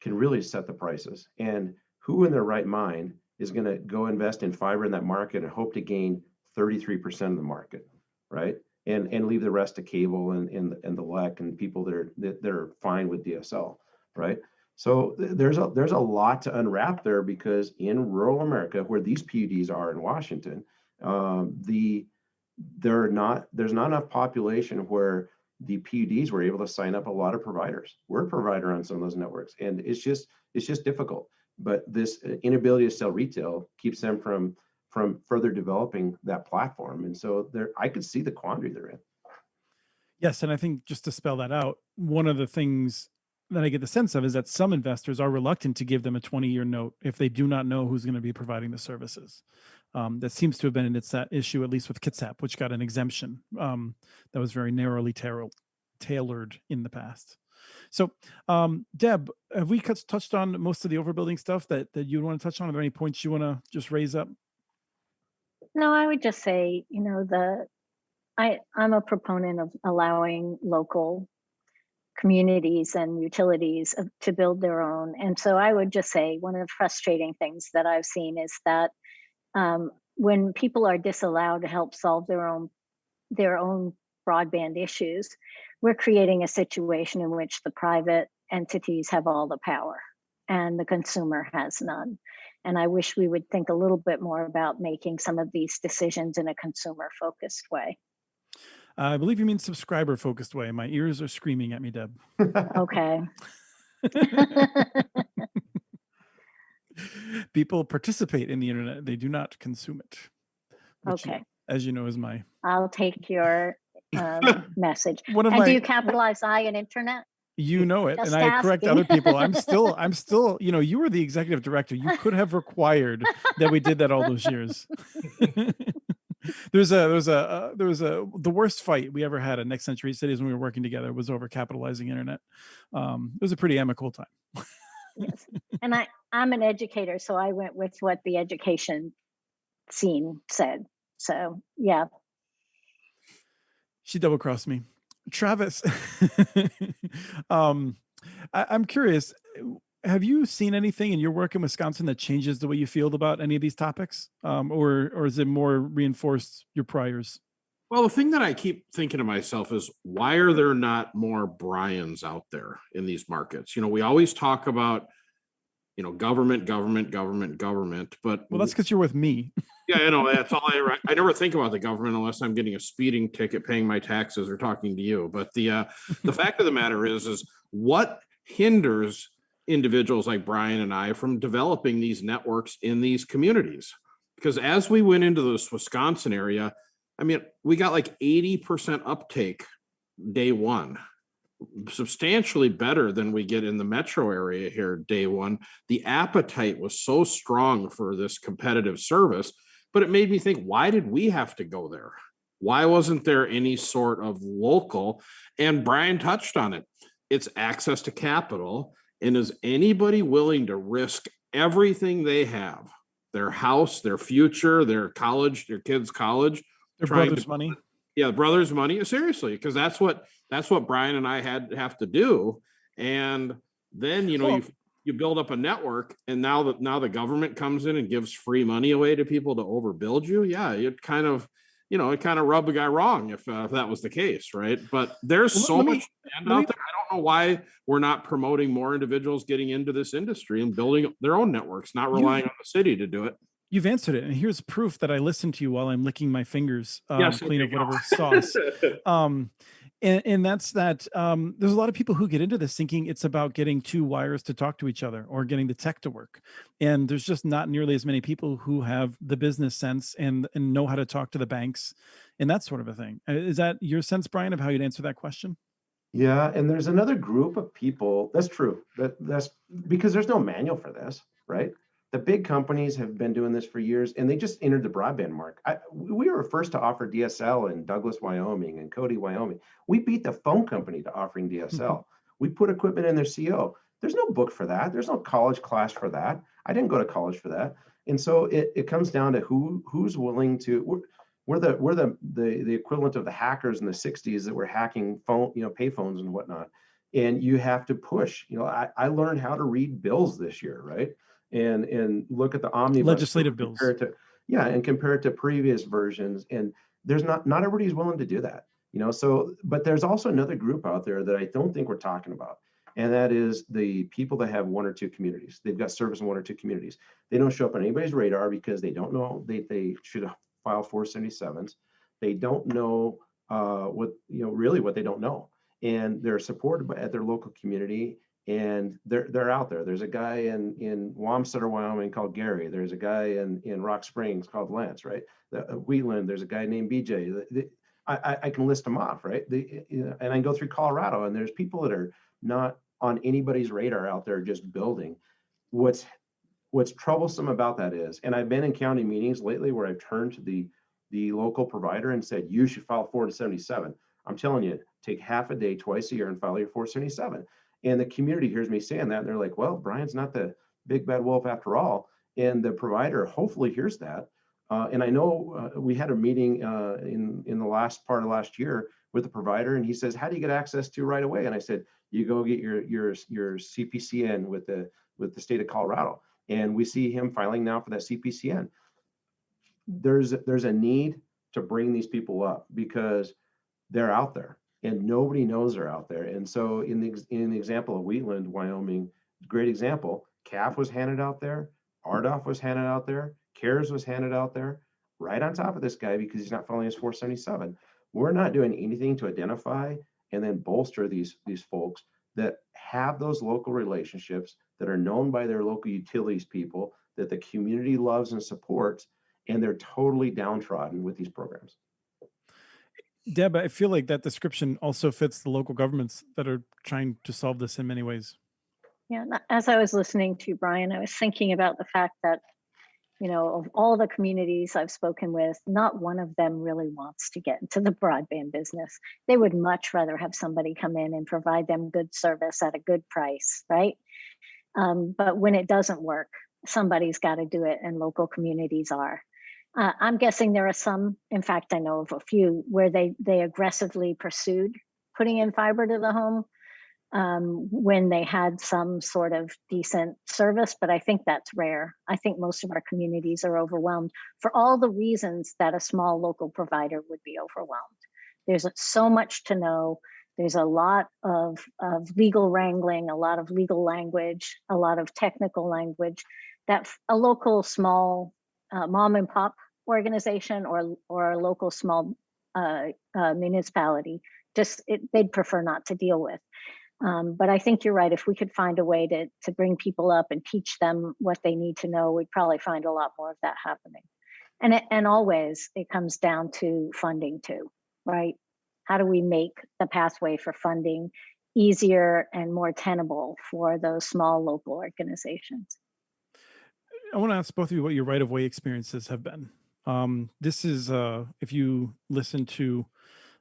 C: can really set the prices. And who in their right mind is going to go invest in fiber in that market and hope to gain 33% of the market, right? And leave the rest to cable and the LEC and people that are fine with DSL, right? So there's a lot to unwrap there, because in rural America, where these PUDs are in Washington, there's not enough population where the PUDs were able to sign up a lot of providers. We're a provider on some of those networks, and it's just difficult. But this inability to sell retail keeps them from further developing that platform. And so I could see the quandary they're in.
A: Yes, and I think just to spell that out, one of the things that I get the sense of is that some investors are reluctant to give them a 20-year note if they do not know who's going to be providing the services. That seems to have been that issue, at least with Kitsap, which got an exemption that was very narrowly tailored in the past. So, Deb, have we touched on most of the overbuilding stuff that you want to touch on? Are there any points you want to just raise up?
B: No, I would just say, I'm a proponent of allowing local communities and utilities to build their own. And so I would just say one of the frustrating things that I've seen is that when people are disallowed to help solve their own broadband issues, we're creating a situation in which the private entities have all the power and the consumer has none. And I wish we would think a little bit more about making some of these decisions in a consumer-focused way.
A: I believe you mean subscriber-focused way. My ears are screaming at me, Deb.
B: Okay.
A: People participate in the internet. They do not consume it. Which,
B: okay.
A: As you know, is my...
B: I'll take your message.
A: Do you
B: capitalize I in internet?
A: You know it,
B: Just
A: and I correct
B: asking.
A: other people. I'm still, you were the executive director. You could have required that we did that all those years. The worst fight we ever had at Next Century Cities when we were working together was over capitalizing internet. It was a pretty amicable time.
B: Yes, and I'm an educator, so I went with what the education scene said. So yeah.
A: She double-crossed me. Travis, I'm curious, have you seen anything in your work in Wisconsin that changes the way you feel about any of these topics? Or is it more reinforced your priors?
D: Well, the thing that I keep thinking to myself is, why are there not more Brians out there in these markets? We always talk about, government, but...
A: Well, that's because you're with me.
D: Yeah, that's all I never think about the government unless I'm getting a speeding ticket, paying my taxes, or talking to you. But the fact of the matter is what hinders individuals like Brian and I from developing these networks in these communities? Because as we went into this Wisconsin area, we got like 80% uptake day one, substantially better than we get in the metro area here day one. The appetite was so strong for this competitive service, but it made me think, why did we have to go there? Why wasn't there any sort of local? And Brian touched on it. It's access to capital. And is anybody willing to risk everything they have, their house, their future, their college, their kids' college,
A: their brother's money?
D: Yeah, brother's money. Seriously, because that's what Brian and I have to do. And then you build up a network, and now the government comes in and gives free money away to people to overbuild you. Yeah, it kind of rubbed the guy wrong if that was the case, right? But there's so much demand out there. I don't know why we're not promoting more individuals getting into this industry and building their own networks, not relying on the city to do it.
A: You've answered it, and here's proof that I listened to you while I'm licking my fingers clean of whatever sauce. And that's that there's a lot of people who get into this thinking it's about getting two wires to talk to each other or getting the tech to work. And there's just not nearly as many people who have the business sense and know how to talk to the banks and that sort of a thing. Is that your sense, Brian, of how you'd answer that question?
C: Yeah, and there's another group of people. That's true. That's because there's no manual for this, right? The big companies have been doing this for years, and they just entered the broadband market. We were first to offer DSL in Douglas, Wyoming, and Cody, Wyoming. We beat the phone company to offering DSL. We put equipment in their CO. There's no book for that. There's no college class for that. I didn't go to college for that. And so it comes down to who's willing to. We're the equivalent of the hackers in the 60s that were hacking pay phones and whatnot. And you have to push. I learned how to read bills this year, right? and look at the omnibus
A: legislative
C: bill,
A: bills.
C: Compare it to previous versions. And there's not everybody's willing to do that, so, but there's also another group out there that I don't think we're talking about. And that is the people that have one or two communities. They've got service in one or two communities. They don't show up on anybody's radar because they don't know they should file 477s. They don't know really what they don't know. And they're supported at their local community, and they're out there. There's a guy in Wamsutter, Wyoming called Gary. There's a guy in Rock Springs called Lance, right? Wheatland, there's a guy named BJ. I can list them off, right? And I can go through Colorado, and there's people that are not on anybody's radar out there just building. What's troublesome about that is, and I've been in county meetings lately where I've turned to the local provider and said, you should file 477. I'm telling you, take half a day twice a year and file your 477. And the community hears me saying that, and they're like, well, Brian's not the big bad wolf after all. And the provider hopefully hears that. And I know we had a meeting in the last part of last year with the provider, and he says, how do you get access to right away? And I said, you go get your CPCN with the state of Colorado. And we see him filing now for that CPCN. There's a need to bring these people up because they're out there and nobody knows they're out there. And so in the example of Wheatland, Wyoming, great example, CAF was handed out there, RDOF was handed out there, CARES was handed out there, right on top of this guy because he's not following his 477. We're not doing anything to identify and then bolster these folks that have those local relationships, that are known by their local utilities people, that the community loves and supports, and they're totally downtrodden with these programs.
A: Deb, I feel like that description also fits the local governments that are trying to solve this in many ways.
B: Yeah, as I was listening to Brian, I was thinking about the fact that, of all the communities I've spoken with, not one of them really wants to get into the broadband business. They would much rather have somebody come in and provide them good service at a good price, right? But when it doesn't work, somebody's got to do it, and local communities are. I'm guessing there are some, in fact, I know of a few where they aggressively pursued putting in fiber to the home when they had some sort of decent service, but I think that's rare. I think most of our communities are overwhelmed for all the reasons that a small local provider would be overwhelmed. There's so much to know. There's a lot of legal wrangling, a lot of legal language, a lot of technical language that a local small mom and pop organization or a local small municipality they'd prefer not to deal with. But I think you're right. If we could find a way to bring people up and teach them what they need to know, we'd probably find a lot more of that happening. And always it comes down to funding too, right? How do we make the pathway for funding easier and more tenable for those small local organizations?
A: I want to ask both of you what your right-of-way experiences have been. This is, if you listen to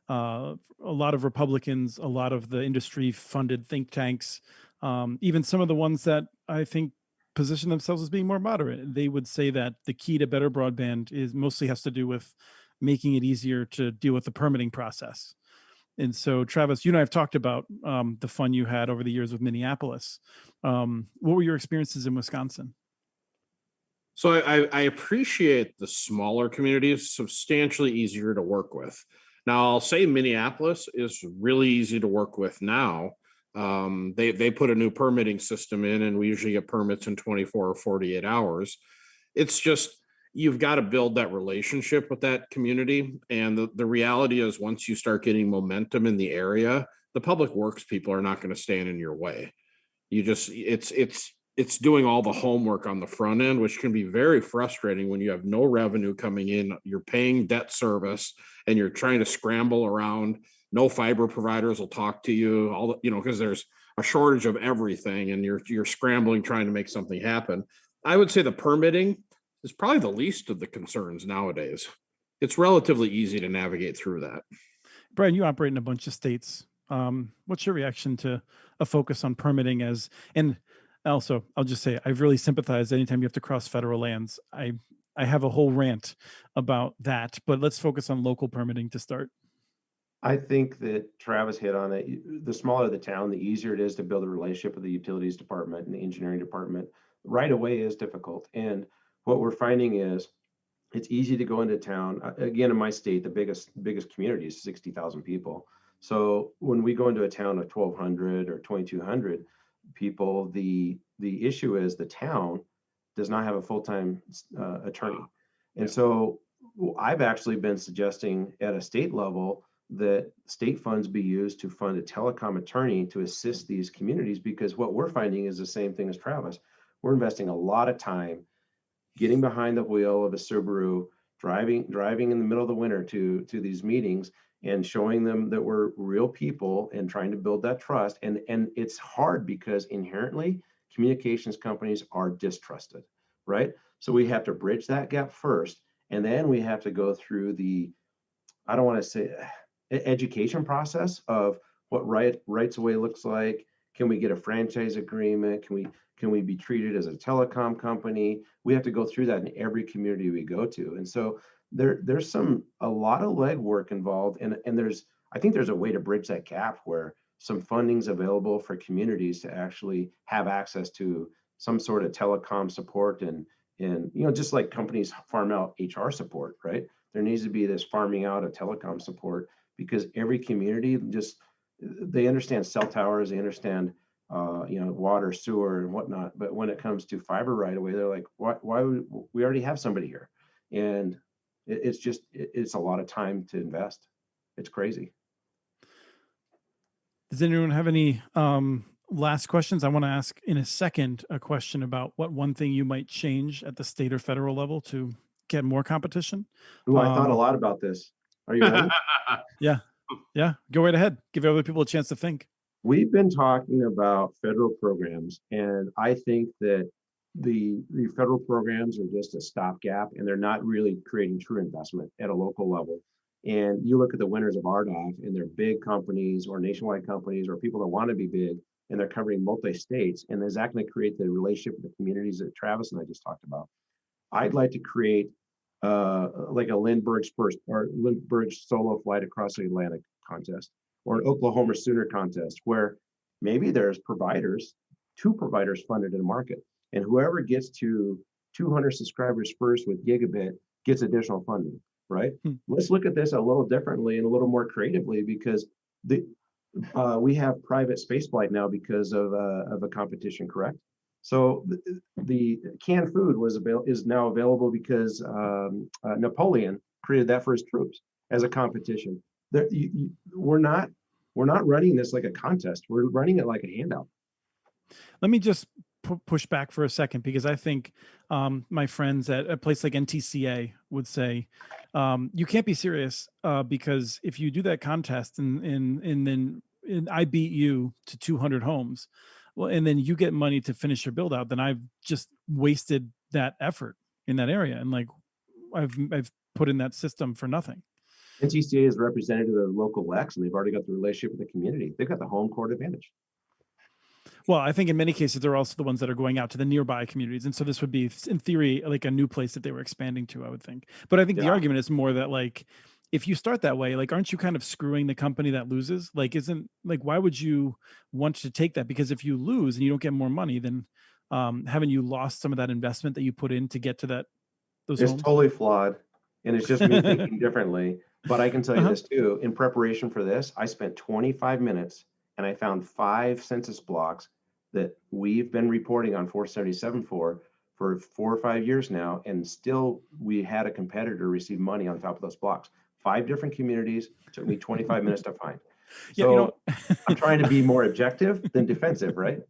A: a lot of Republicans, a lot of the industry-funded think tanks, even some of the ones that I think position themselves as being more moderate, they would say that the key to better broadband mostly has to do with making it easier to deal with the permitting process. And so, Travis, you and I have talked about the fun you had over the years with Minneapolis. What were your experiences in Wisconsin?
D: So I appreciate the smaller communities, substantially easier to work with. Now, I'll say Minneapolis is really easy to work with now. They put a new permitting system in, and we usually get permits in 24 or 48 hours. It's just, you've got to build that relationship with that community. And the reality is, once you start getting momentum in the area, the public works people are not going to stand in your way. It's doing all the homework on the front end, which can be very frustrating when you have no revenue coming in, you're paying debt service, and you're trying to scramble around. No fiber providers will talk to you, because there's a shortage of everything, and you're scrambling trying to make something happen. I would say the permitting is probably the least of the concerns nowadays. It's relatively easy to navigate through that.
A: Brian, you operate in a bunch of states. What's your reaction to a focus on permitting and also, I'll just say, I've really sympathized anytime you have to cross federal lands. I have a whole rant about that, but let's focus on local permitting to start.
C: I think that Travis hit on it. The smaller the town, the easier it is to build a relationship with the utilities department and the engineering department. right away is difficult. And what we're finding is it's easy to go into town. Again, in my state, the biggest community is 60,000 people. So when we go into a town of 1,200 or 2,200 people, the issue is the town does not have a full-time attorney. And so I've actually been suggesting at a state level that state funds be used to fund a telecom attorney to assist these communities, because what we're finding is the same thing as Travis. We're investing a lot of time getting behind the wheel of a Subaru, driving in the middle of the winter to these meetings and showing them that we're real people and trying to build that trust. And it's hard because inherently communications companies are distrusted, right? So we have to bridge that gap first, and then we have to go through the, I don't want to say education process of what rights away looks like. Can we get a franchise agreement? Can we be treated as a telecom company? We have to go through that in every community we go to. And so there's a lot of legwork involved. And I think there's a way to bridge that gap where some funding's available for communities to actually have access to some sort of telecom support, and just like companies farm out HR support, right? There needs to be this farming out of telecom support, because every community they understand cell towers, they understand water, sewer, and whatnot. But when it comes to fiber right away, they're like, why would we already have somebody here? And it's a lot of time to invest. It's crazy.
A: Does anyone have any last questions? I want to ask in a second a question about what one thing you might change at the state or federal level to get more competition.
C: Ooh, I thought a lot about this. Are you ready?
A: Yeah, go right ahead. Give other people a chance to think.
C: We've been talking about federal programs, and I think that the federal programs are just a stopgap, and they're not really creating true investment at a local level. And you look at the winners of RDOF, and they're big companies or nationwide companies or people that want to be big, and they're covering multi-states. And is that going to create the relationship with the communities that Travis and I just talked about? I'd like to create like a Lindbergh's first or Lindbergh's solo flight across the Atlantic contest, or an Oklahoma Sooner contest, where maybe there's two providers funded in a market, and whoever gets to 200 subscribers first with gigabit gets additional funding, right? Let's look at this a little differently and a little more creatively, because we have private spaceflight now because of a competition, correct? So the canned food is now available because Napoleon created that for his troops as a competition. We're not running this like a contest. We're running it like a handout.
A: Let me just push back for a second, because I think my friends at a place like NTCA would say you can't be serious, because if you do that contest and then I beat you to 200 homes, well, and then you get money to finish your build out, then I've just wasted that effort in that area, and like I've put in that system for nothing.
C: NTCA is representative of local elects, and they've already got the relationship with the community. They've got the home court advantage.
A: Well, I think in many cases, they're also the ones that are going out to the nearby communities. And so this would be, in theory, like a new place that they were expanding to, I would think. But I think the argument is more that, like, if you start that way, like, aren't you kind of screwing the company that loses? Like, why would you want to take that? Because if you lose and you don't get more money, then haven't you lost some of that investment that you put in to get to those
C: It's
A: homes?
C: totally flawed, and it's just me thinking differently. But I can tell you this too, in preparation for this, I spent 25 minutes and I found 5 census blocks that we've been reporting on 477 for 4 or 5 years now, and still we had a competitor receive money on top of those blocks. 5 different communities, took me 25 minutes to find. So I'm trying to be more objective than defensive, right?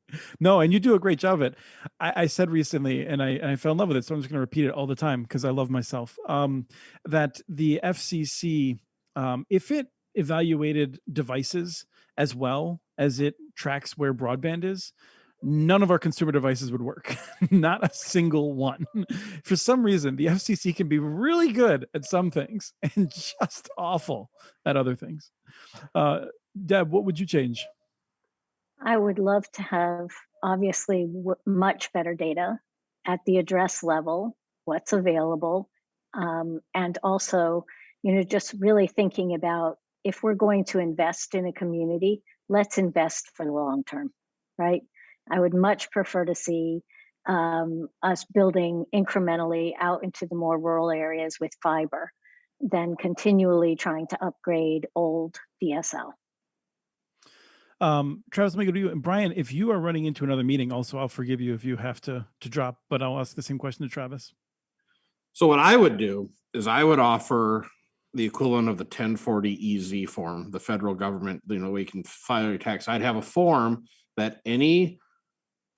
A: No, and you do a great job of it. I said recently, and I fell in love with it, so I'm just going to repeat it all the time because I love myself, that the FCC, if it evaluated devices as well as it tracks where broadband is, none of our consumer devices would work. Not a single one. For some reason, the FCC can be really good at some things and just awful at other things. Deb, what would you change?
B: I would love to have, obviously, much better data at the address level, what's available, and also, just really thinking about, if we're going to invest in a community, let's invest for the long term, right? I would much prefer to see us building incrementally out into the more rural areas with fiber than continually trying to upgrade old DSL.
A: Travis, let me go to you. And Brian, if you are running into another meeting, also, I'll forgive you if you have to drop, but I'll ask the same question to Travis.
D: So what I would do is I would offer the equivalent of the 1040 EZ form, the federal government, where you can file your tax. I'd have a form that any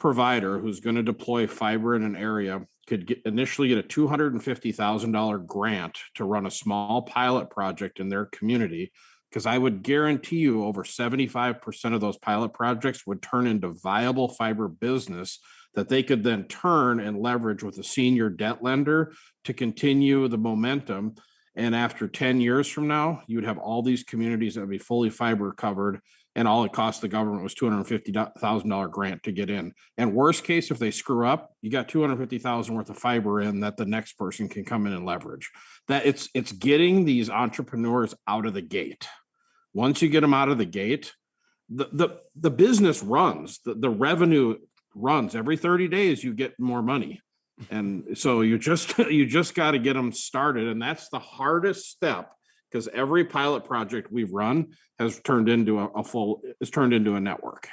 D: provider who's going to deploy fiber in an area could initially get a $250,000 grant to run a small pilot project in their community. Because I would guarantee you over 75% of those pilot projects would turn into viable fiber business that they could then turn and leverage with a senior debt lender to continue the momentum. And after 10 years from now, you would have all these communities that would be fully fiber covered, and all it cost the government was $250,000 grant to get in. And worst case, if they screw up, you got $250,000 worth of fiber in that the next person can come in and leverage. That it's getting these entrepreneurs out of the gate. Once you get them out of the gate, the business runs, the revenue runs. Every 30 days you get more money. And so you just got to get them started. And that's the hardest step, because every pilot project we've run has turned into a network.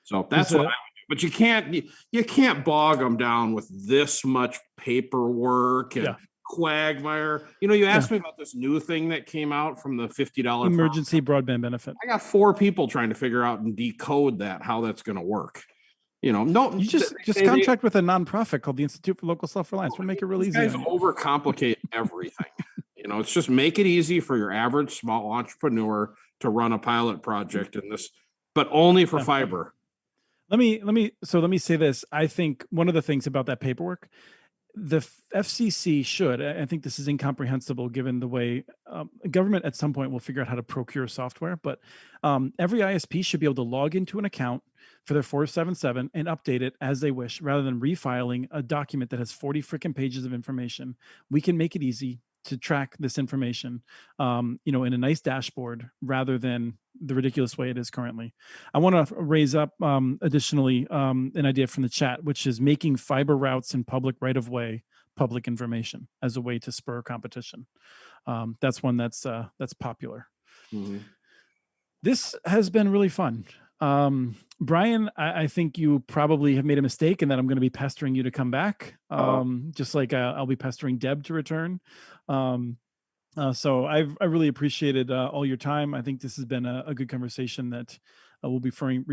D: So that's what I would do. But you can't bog them down with this much paperwork and quagmire. You asked me about this new thing that came out from the $50
A: emergency broadband benefit.
D: I got 4 people trying to figure out and decode how that's going to work. No,
A: you just contract with a nonprofit called the Institute for Local Self-Reliance. We'll make it really easy.
D: Guys overcomplicate everything. It's just make it easy for your average small entrepreneur to run a pilot project in this, but only for fiber.
A: Let me say this. I think one of the things about that paperwork, the FCC should, I think this is incomprehensible given the way government at some point will figure out how to procure software, but every ISP should be able to log into an account for their 477 and update it as they wish, rather than refiling a document that has 40 freaking pages of information. We can make it easy to track this information, in a nice dashboard rather than the ridiculous way it is currently. I want to raise up additionally an idea from the chat, which is making fiber routes in public right-of-way public information as a way to spur competition. That's one that's popular. Mm-hmm. This has been really fun. Brian, I think you probably have made a mistake and that I'm going to be pestering you to come back. Just like I'll be pestering Deb to return. So I really appreciated all your time. I think this has been a good conversation that we'll be